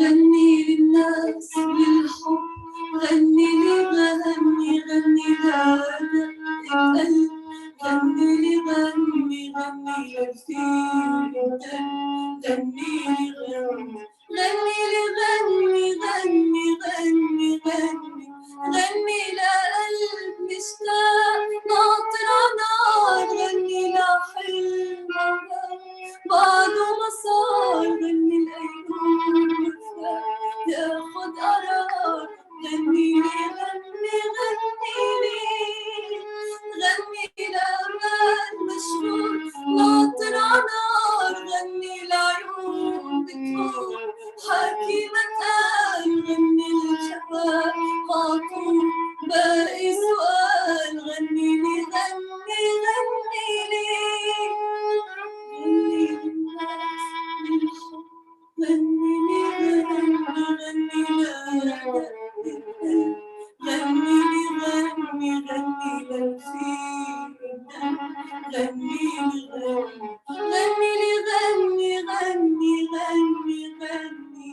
غني للناس للحب، غني لي غني غني للقلب، غني لي غني غني للفيل، غني لي غني لي غني غني غني غني غني لقلب مشتاق ناطر عنار، غني لحلم بعده ما صار، غني الأيام ياخد قرار، غني لي غني غني لي غني لأمان مشهور ناطر عنار، غني لعيون بتقول حكي مكان، غني للشباب عطول باقي سؤال، غني لي غني غني لي غني للناس للحب، غني لي غني غني غني لي غني غني للفيل، غني لي غني لي غني غني غني غني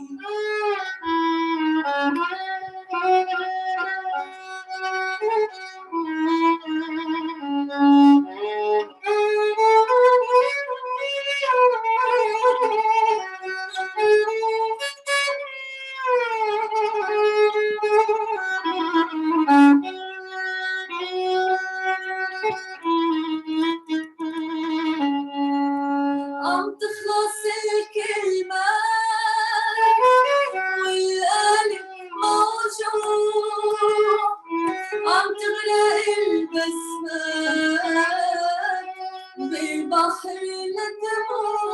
عم تخلص الكلمات والقلب موجوع، عم تغرق البسمات ببحر الدموع،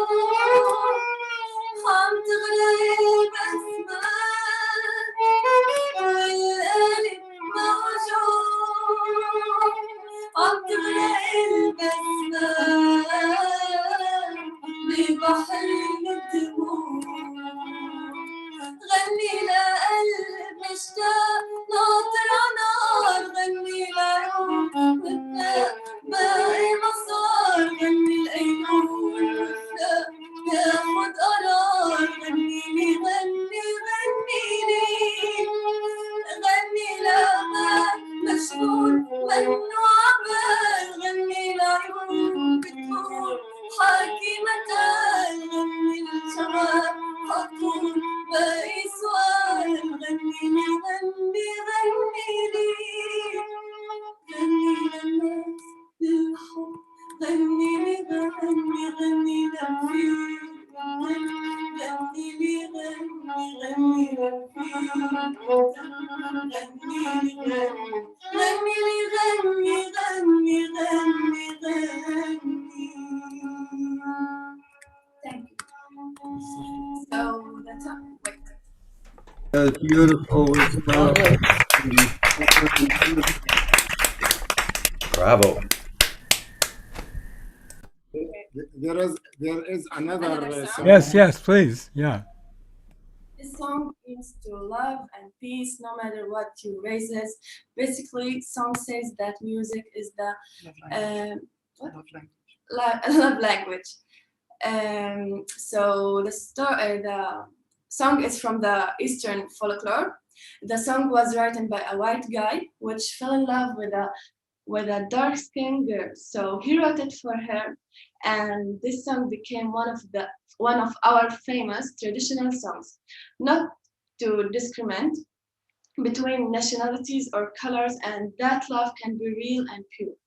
عم تغرق البسمات والقلب موجوع، عم تغرق البسمات ببحر الدموع، غني لقلب مشتاق ناطر عنار، غني لعيون مشتاق باقي مسار، غني الأيون مشتاق ياخد قرار، غني لي غني غني لي غني لأمان مشغول منه عبال، غني لعيون بتقول حكي مكان، غني للشباب عطول باقي سؤال، غني لي غني غني لي غني للناس للحب، غني لي غني غني للفيل، غني لي غني غني للفيل، غني لي غني لي غني غني غني غني. Thank you. So that's all. That's beautiful. Bravo. There is another song. Yes, please. Yeah. This song means to love and peace no matter what your race is. Basically, song says that music is the love language. So the song is from the Eastern folklore. The song was written by a white guy which fell in love with a dark-skinned girl. So he wrote it for her, and this song became one of our famous traditional songs. Not to discriminate between nationalities or colors, and that love can be real and pure.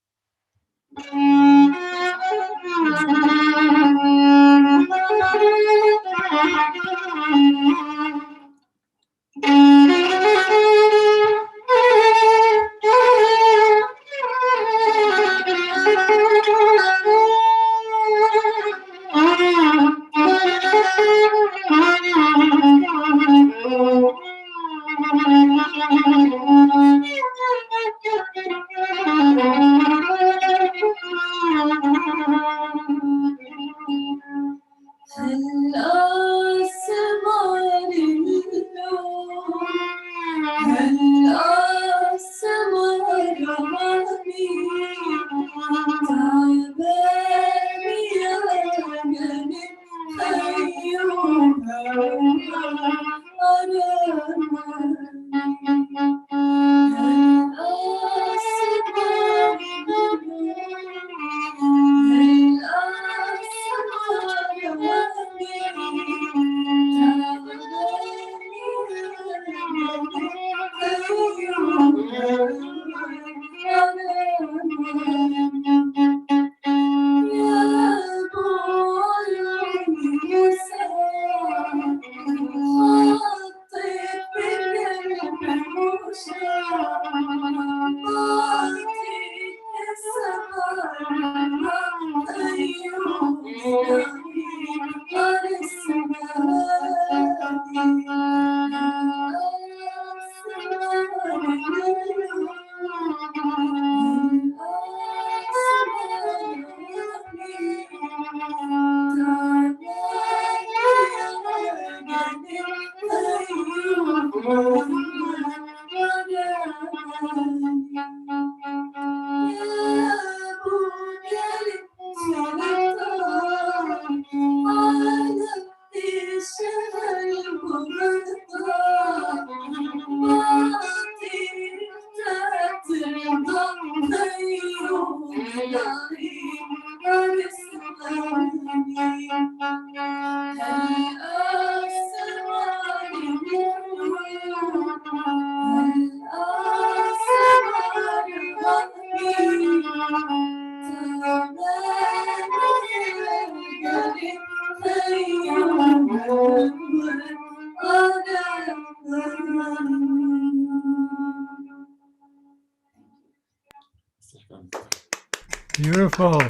Beautiful,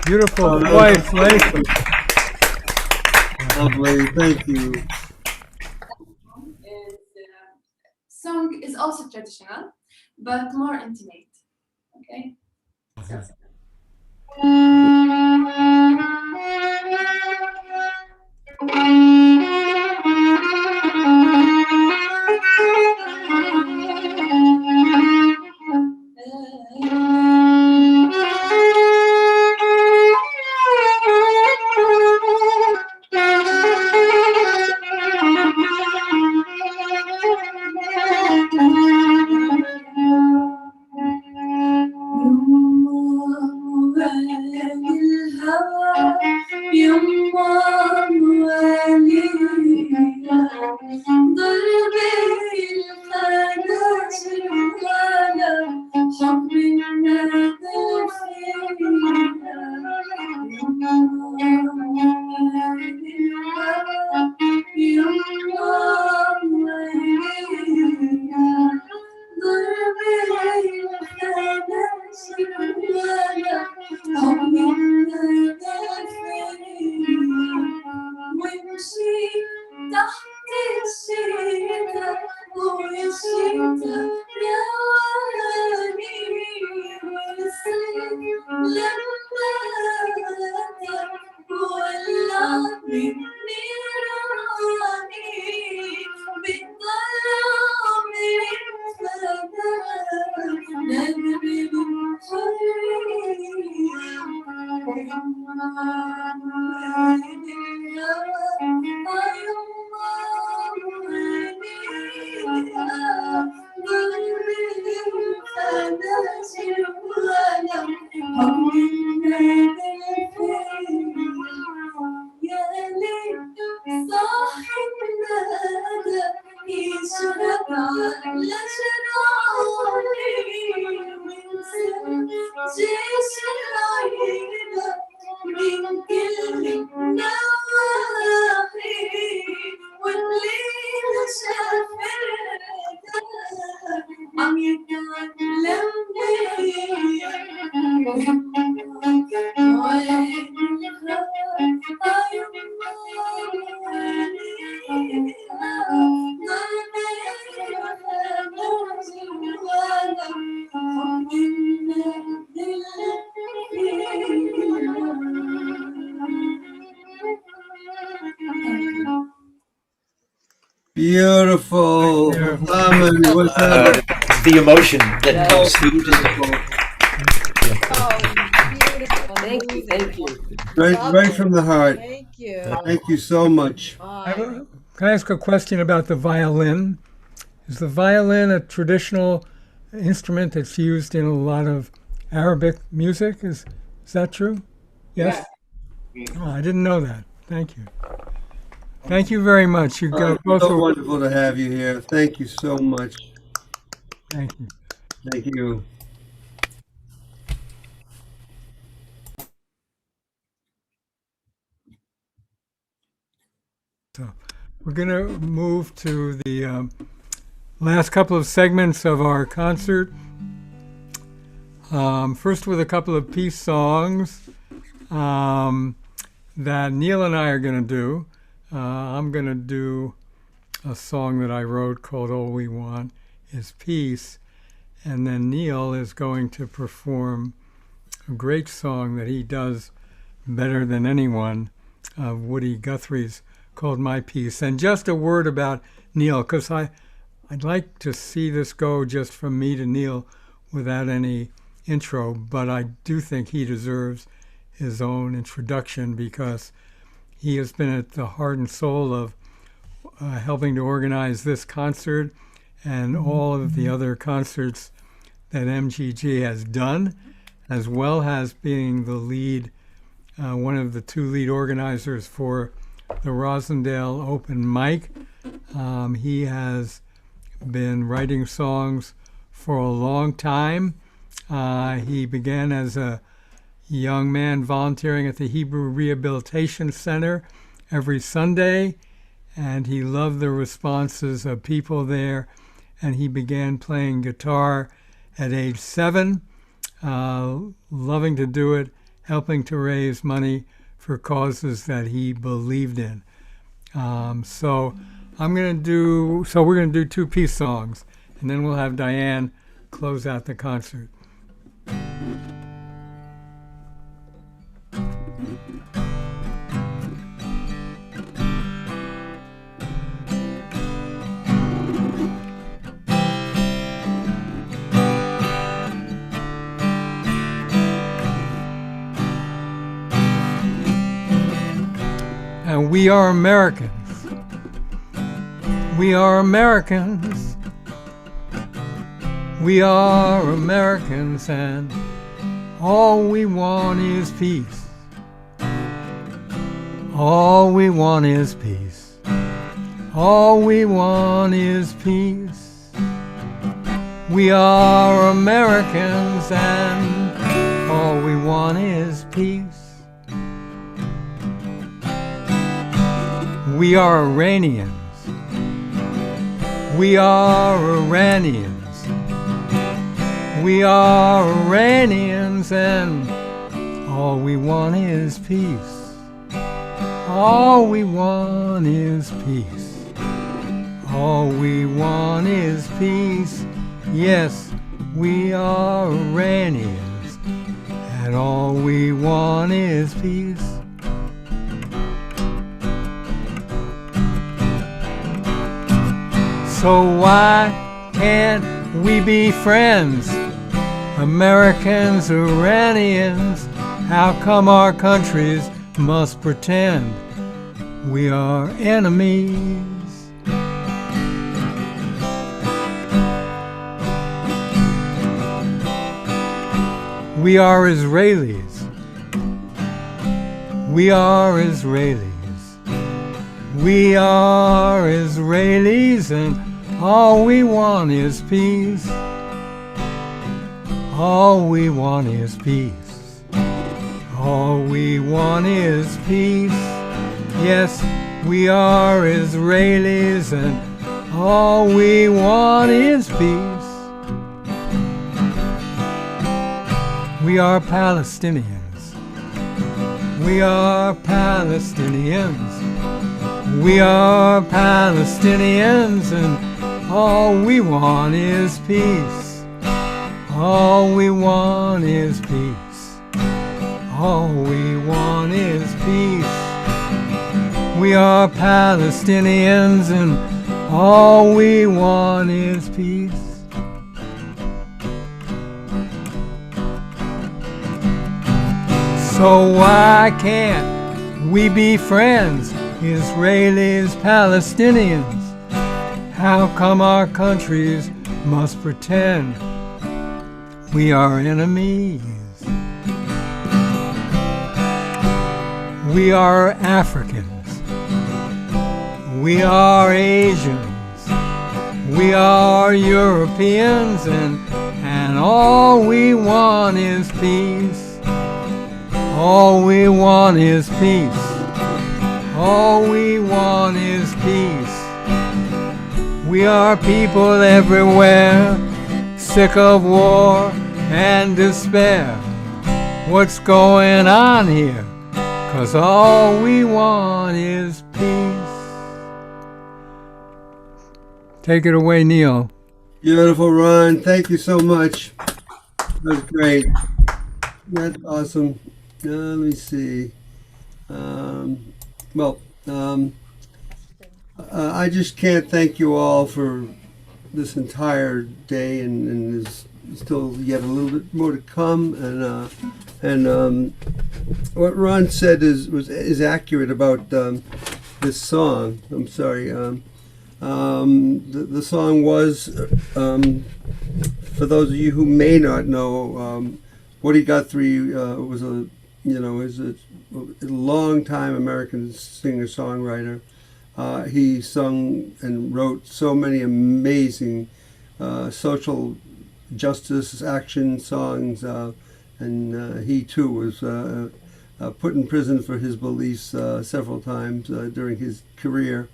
beautiful Oh, that voice, was Latham. lovely. Thank you. Song is also traditional, but more intimate. Okay. Beautiful. Harmony. What's that? The emotion that comes through. Thank you. Right from the heart. Thank you. Thank you so much. Can I ask a question about the violin? Is the violin a traditional instrument that's used in a lot of Arabic music? Is that true? Yes? Oh, I didn't know that. Thank you. Thank you very much. You got both. So wonderful to have you here. Thank you so much. Thank you. Thank you. So we're going to move to the last couple of segments of our concert. First with a couple of peace songs that Neal and I are going to do. I'm going to do a song that I wrote called All We Want Is Peace. And then Neal is going to perform a great song that he does better than anyone, Woody Guthrie's, called My Peace. And just a word about Neal, because I'd like to see this go just from me to Neal without any intro, but I do think he deserves his own introduction because he has been at the heart and soul of helping to organize this concert and all of the other concerts that MGG has done, as well as being the lead, one of the two lead organizers for the Rosendale Open Mic. He has been writing songs for a long time. He began as a young man volunteering at the Hebrew Rehabilitation Center every Sunday, and he loved the responses of people there, and he began playing guitar at age 7, loving to do it, helping to raise money for causes that he believed in. So we're going to do two peace songs, and then we'll have Diane close out the concert. And we are Americans. We are Americans. We are Americans, and all we want is peace. All we want is peace. All we want is peace. We are Americans, and all we want is peace. We are Iranians. We are Iranians. We are Iranians, and all we want is peace. All we want is peace. All we want is peace. Yes, we are Iranians, and all we want is peace. So why can't we be friends? Americans, Iranians, how come our countries must pretend we are enemies? We are Israelis. We are Israelis. We are Israelis, and all we want is peace. All we want is peace. All we want is peace. Yes, we are Israelis, and all we want is peace. We are Palestinians. We are Palestinians. We are Palestinians, and all we want is peace. All we want is peace. All we want is peace. We are Palestinians, and All we want is peace. So why can't we be friends, Israelis, Palestinians? How come our countries must pretend we are enemies? We are Africans. We are Asians. We are Europeans, and all we want is peace. All we want is peace. All we want is peace. We are people everywhere, sick of war and despair. What's going on here? 'Cause all we want is peace. Take it away, Neal. Beautiful, Ron. Thank you so much. That was great. That's awesome. Let me see. I just can't thank you all for this entire day, and there's still yet a little bit more to come. And what Ron said is accurate about this song. I'm sorry. The song was, for those of you who may not know, Woody Guthrie was a long time American singer-songwriter. He sung and wrote so many amazing social justice action songs, and he too was put in prison for his beliefs several times during his career.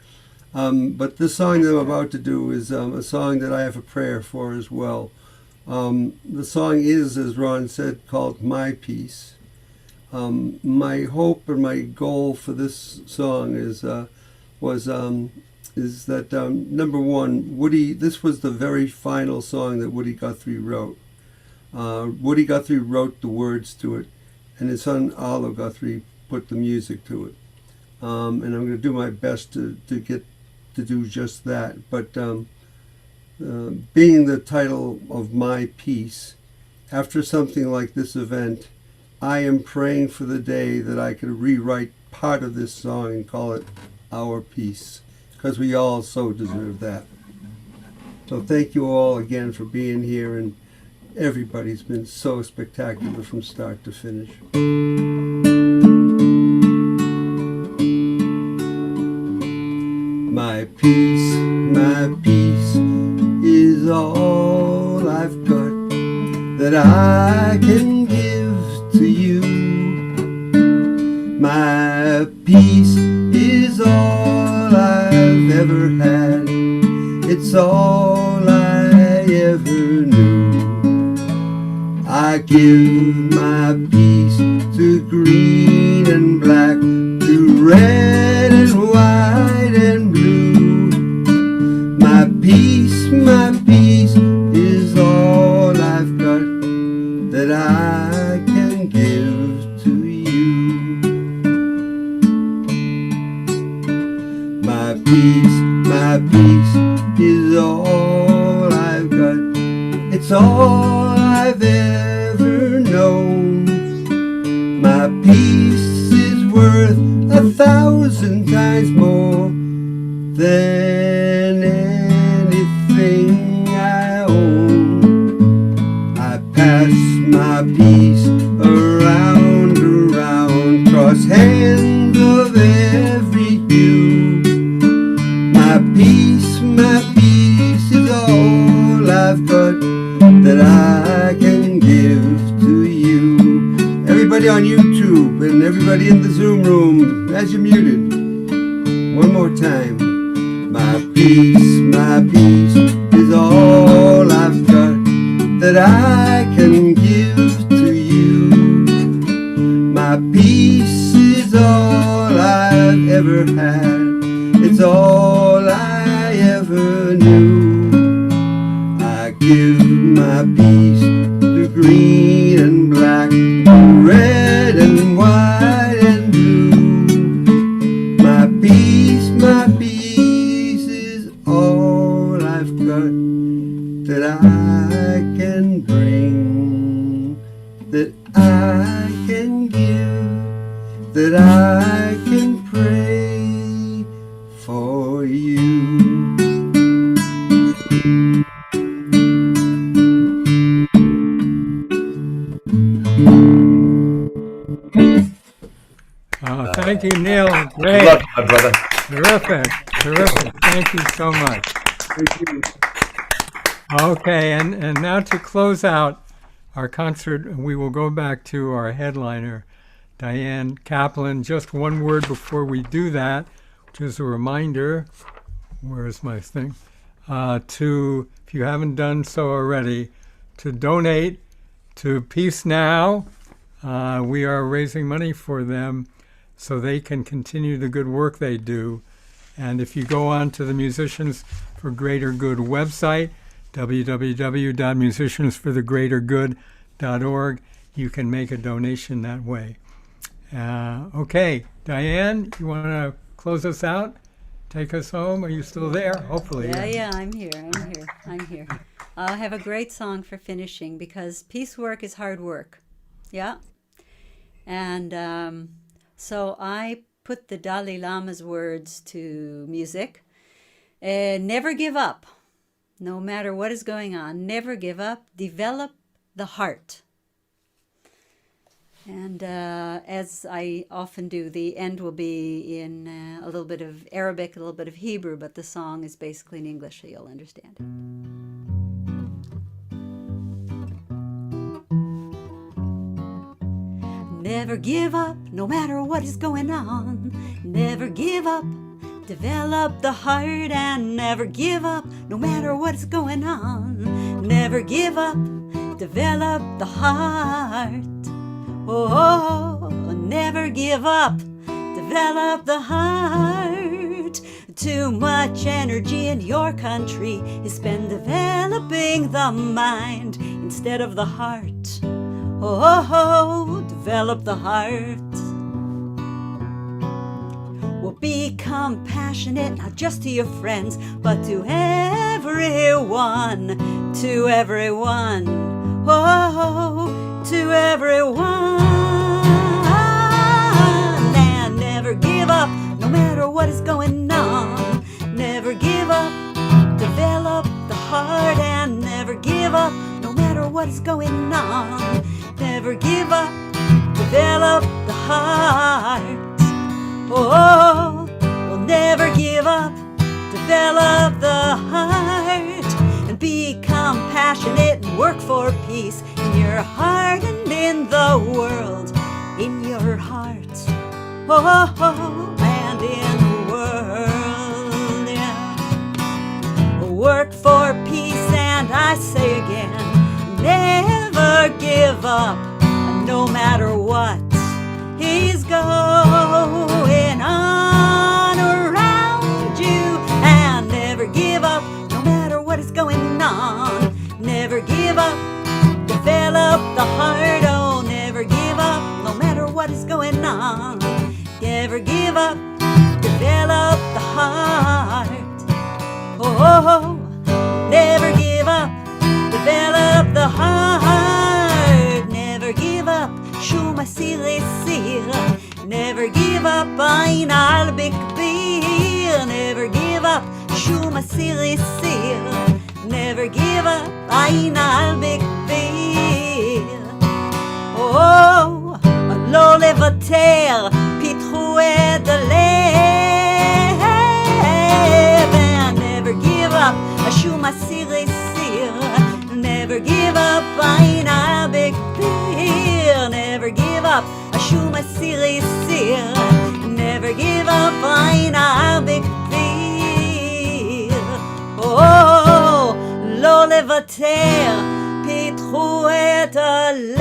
But this song that I'm about to do is a song that I have a prayer for as well. The song is, as Ron said, called My Peace. My hope and my goal for this song is that number one, this was the very final song that Woody Guthrie wrote. Woody Guthrie wrote the words to it, and his son Olive Guthrie put the music to it. And I'm going to do my best to do just that. But being the title of My Peace, after something like this event, I am praying for the day that I could rewrite part of this song and call it Our Peace, because we all so deserve that. So thank you all again for being here, and everybody's been so spectacular from start to finish. My peace is all I've got that I can give to you. My peace is all I've ever had. It's all I ever knew. I give my peace to green and black, to red and white and blue. My peace is all I've got that I can give to you. My peace is all I've got. It's all I've ever known. My peace is worth 1,000 times more than anything I own. I pass my peace around, cross hands of every hue. My peace is all I've got that I can give to you. Everybody on YouTube and everybody in the Zoom room, as you're muted, one more time. My peace is all I've got that I can give to you. My peace is all I've ever had. It's all I ever knew. I give my peace to green and black, red and white and blue. My peace is all that I can bring, that I can give, that I can pray for you. Thank you, Neal. Great. Good luck, my brother. Terrific. Terrific. Thank you so much. Thank you. Okay, and now to close out our concert, we will go back to our headliner, Diane Kaplan. Just one word before we do that, which is a reminder, where's my thing, to, if you haven't done so already, to donate to Peace Now. We are raising money for them so they can continue the good work they do. And if you go on to the Musicians for Greater Good website, www.musiciansforthegreatergood.org, you can make a donation that way. Okay, Diane, you want to close us out? Take us home? Are you still there? Hopefully. Yeah, I'm here. I have a great song for finishing because peace work is hard work. Yeah. And so I put the Dalai Lama's words to music. Never give up, no matter what is going on. Never give up. Develop the heart. And as I often do, the end will be in a little bit of Arabic, a little bit of Hebrew, but the song is basically in English, so you'll understand. Never give up, no matter what is going on. Never give up. Develop the heart and never give up, no matter what is going on. Never give up. Develop the heart. Oh, never give up. Develop the heart. Too much energy in your country is spent developing the mind instead of the heart. Oh, develop the heart. Well, be compassionate, not just to your friends, but to everyone, to everyone. Oh, to everyone. And never give up, no matter what is going on. Never give up. Develop the heart and never give up, no matter what is going on. Never give up. Develop the heart. Oh, we'll never give up. Develop the heart and be compassionate and work for peace in your heart and in the world, in your heart. Oh, and in the world, yeah. Work for peace, and I say again, never give up, no matter what is going on around you. And never give up, no matter what is going on. Never give up. Develop the heart. Oh, never give up, no matter what is going on. Never give up. Develop the heart. Oh, never give up. Develop the heart. Never give up. شو مسير يصير. Never give up. عين على بكبير. Never give up. شو مسير يصير. Never give up. عين على بكبير. Oh, לא לוותר. פיתחו את הלב. And never give up. شو مسير يصير. Never give up. عين على بكبير. Never give up. شو مسير يصير. Never give up. عين على بكبير. Oh, לא לוותר. פיתחו את הלב.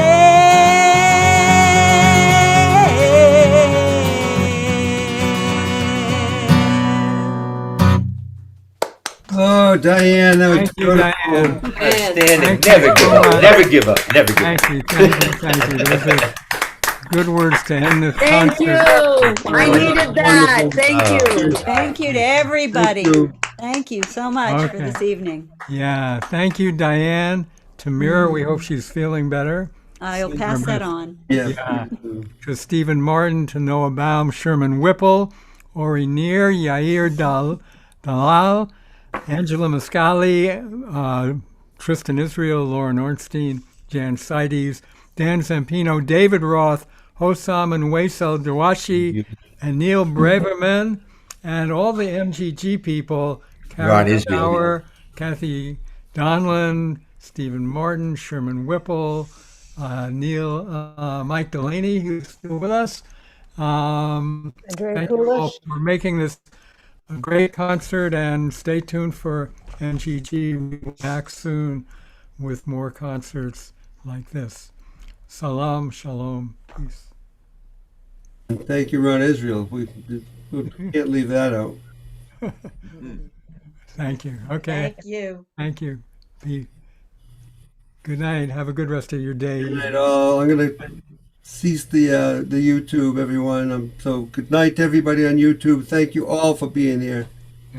Oh, Diane, that was Thank you, beautiful. Diane. Outstanding. Thank you Never so give up. much. Never give up. Never give up. Thank you. Those are good words to end this Thank concert. you. I needed that. Wonderful. Thank you. Thank you to everybody. Thank you. Thank you so much for Okay. this evening. Yeah, thank you, Diane. To Mira, we hope she's feeling better. I'll Send her pass that best. on. Yeah. To Stephen Martin, to Noah Baum, Sherman Whipple, Ori Neal, Yair Dalal, Angela Masciale, Tristan Israel, Lauren Ornstein, Jan Seides, Dan Zampino, David Roth, Hosam and Wesal, Drawshi, and Neal Braverman, and all the MGG people, Ron Karen Israel. Sauer, Kathy Donlan, Stephen Martin, Sherman Whipple, Neal, Mike Delaney, who's still with us. Andrea Thank you all Kulish. for making this a great concert, and stay tuned for MGG. We'll be back soon with more concerts like this. Salam, shalom, peace. Thank you, Ron Israel. We can't leave that out. Thank you. Okay. Thank you. Thank you. Good night. Have a good rest of your day. Good night, all. I'm going to cease the YouTube, everyone. So good night to everybody on YouTube. Thank you all for being here.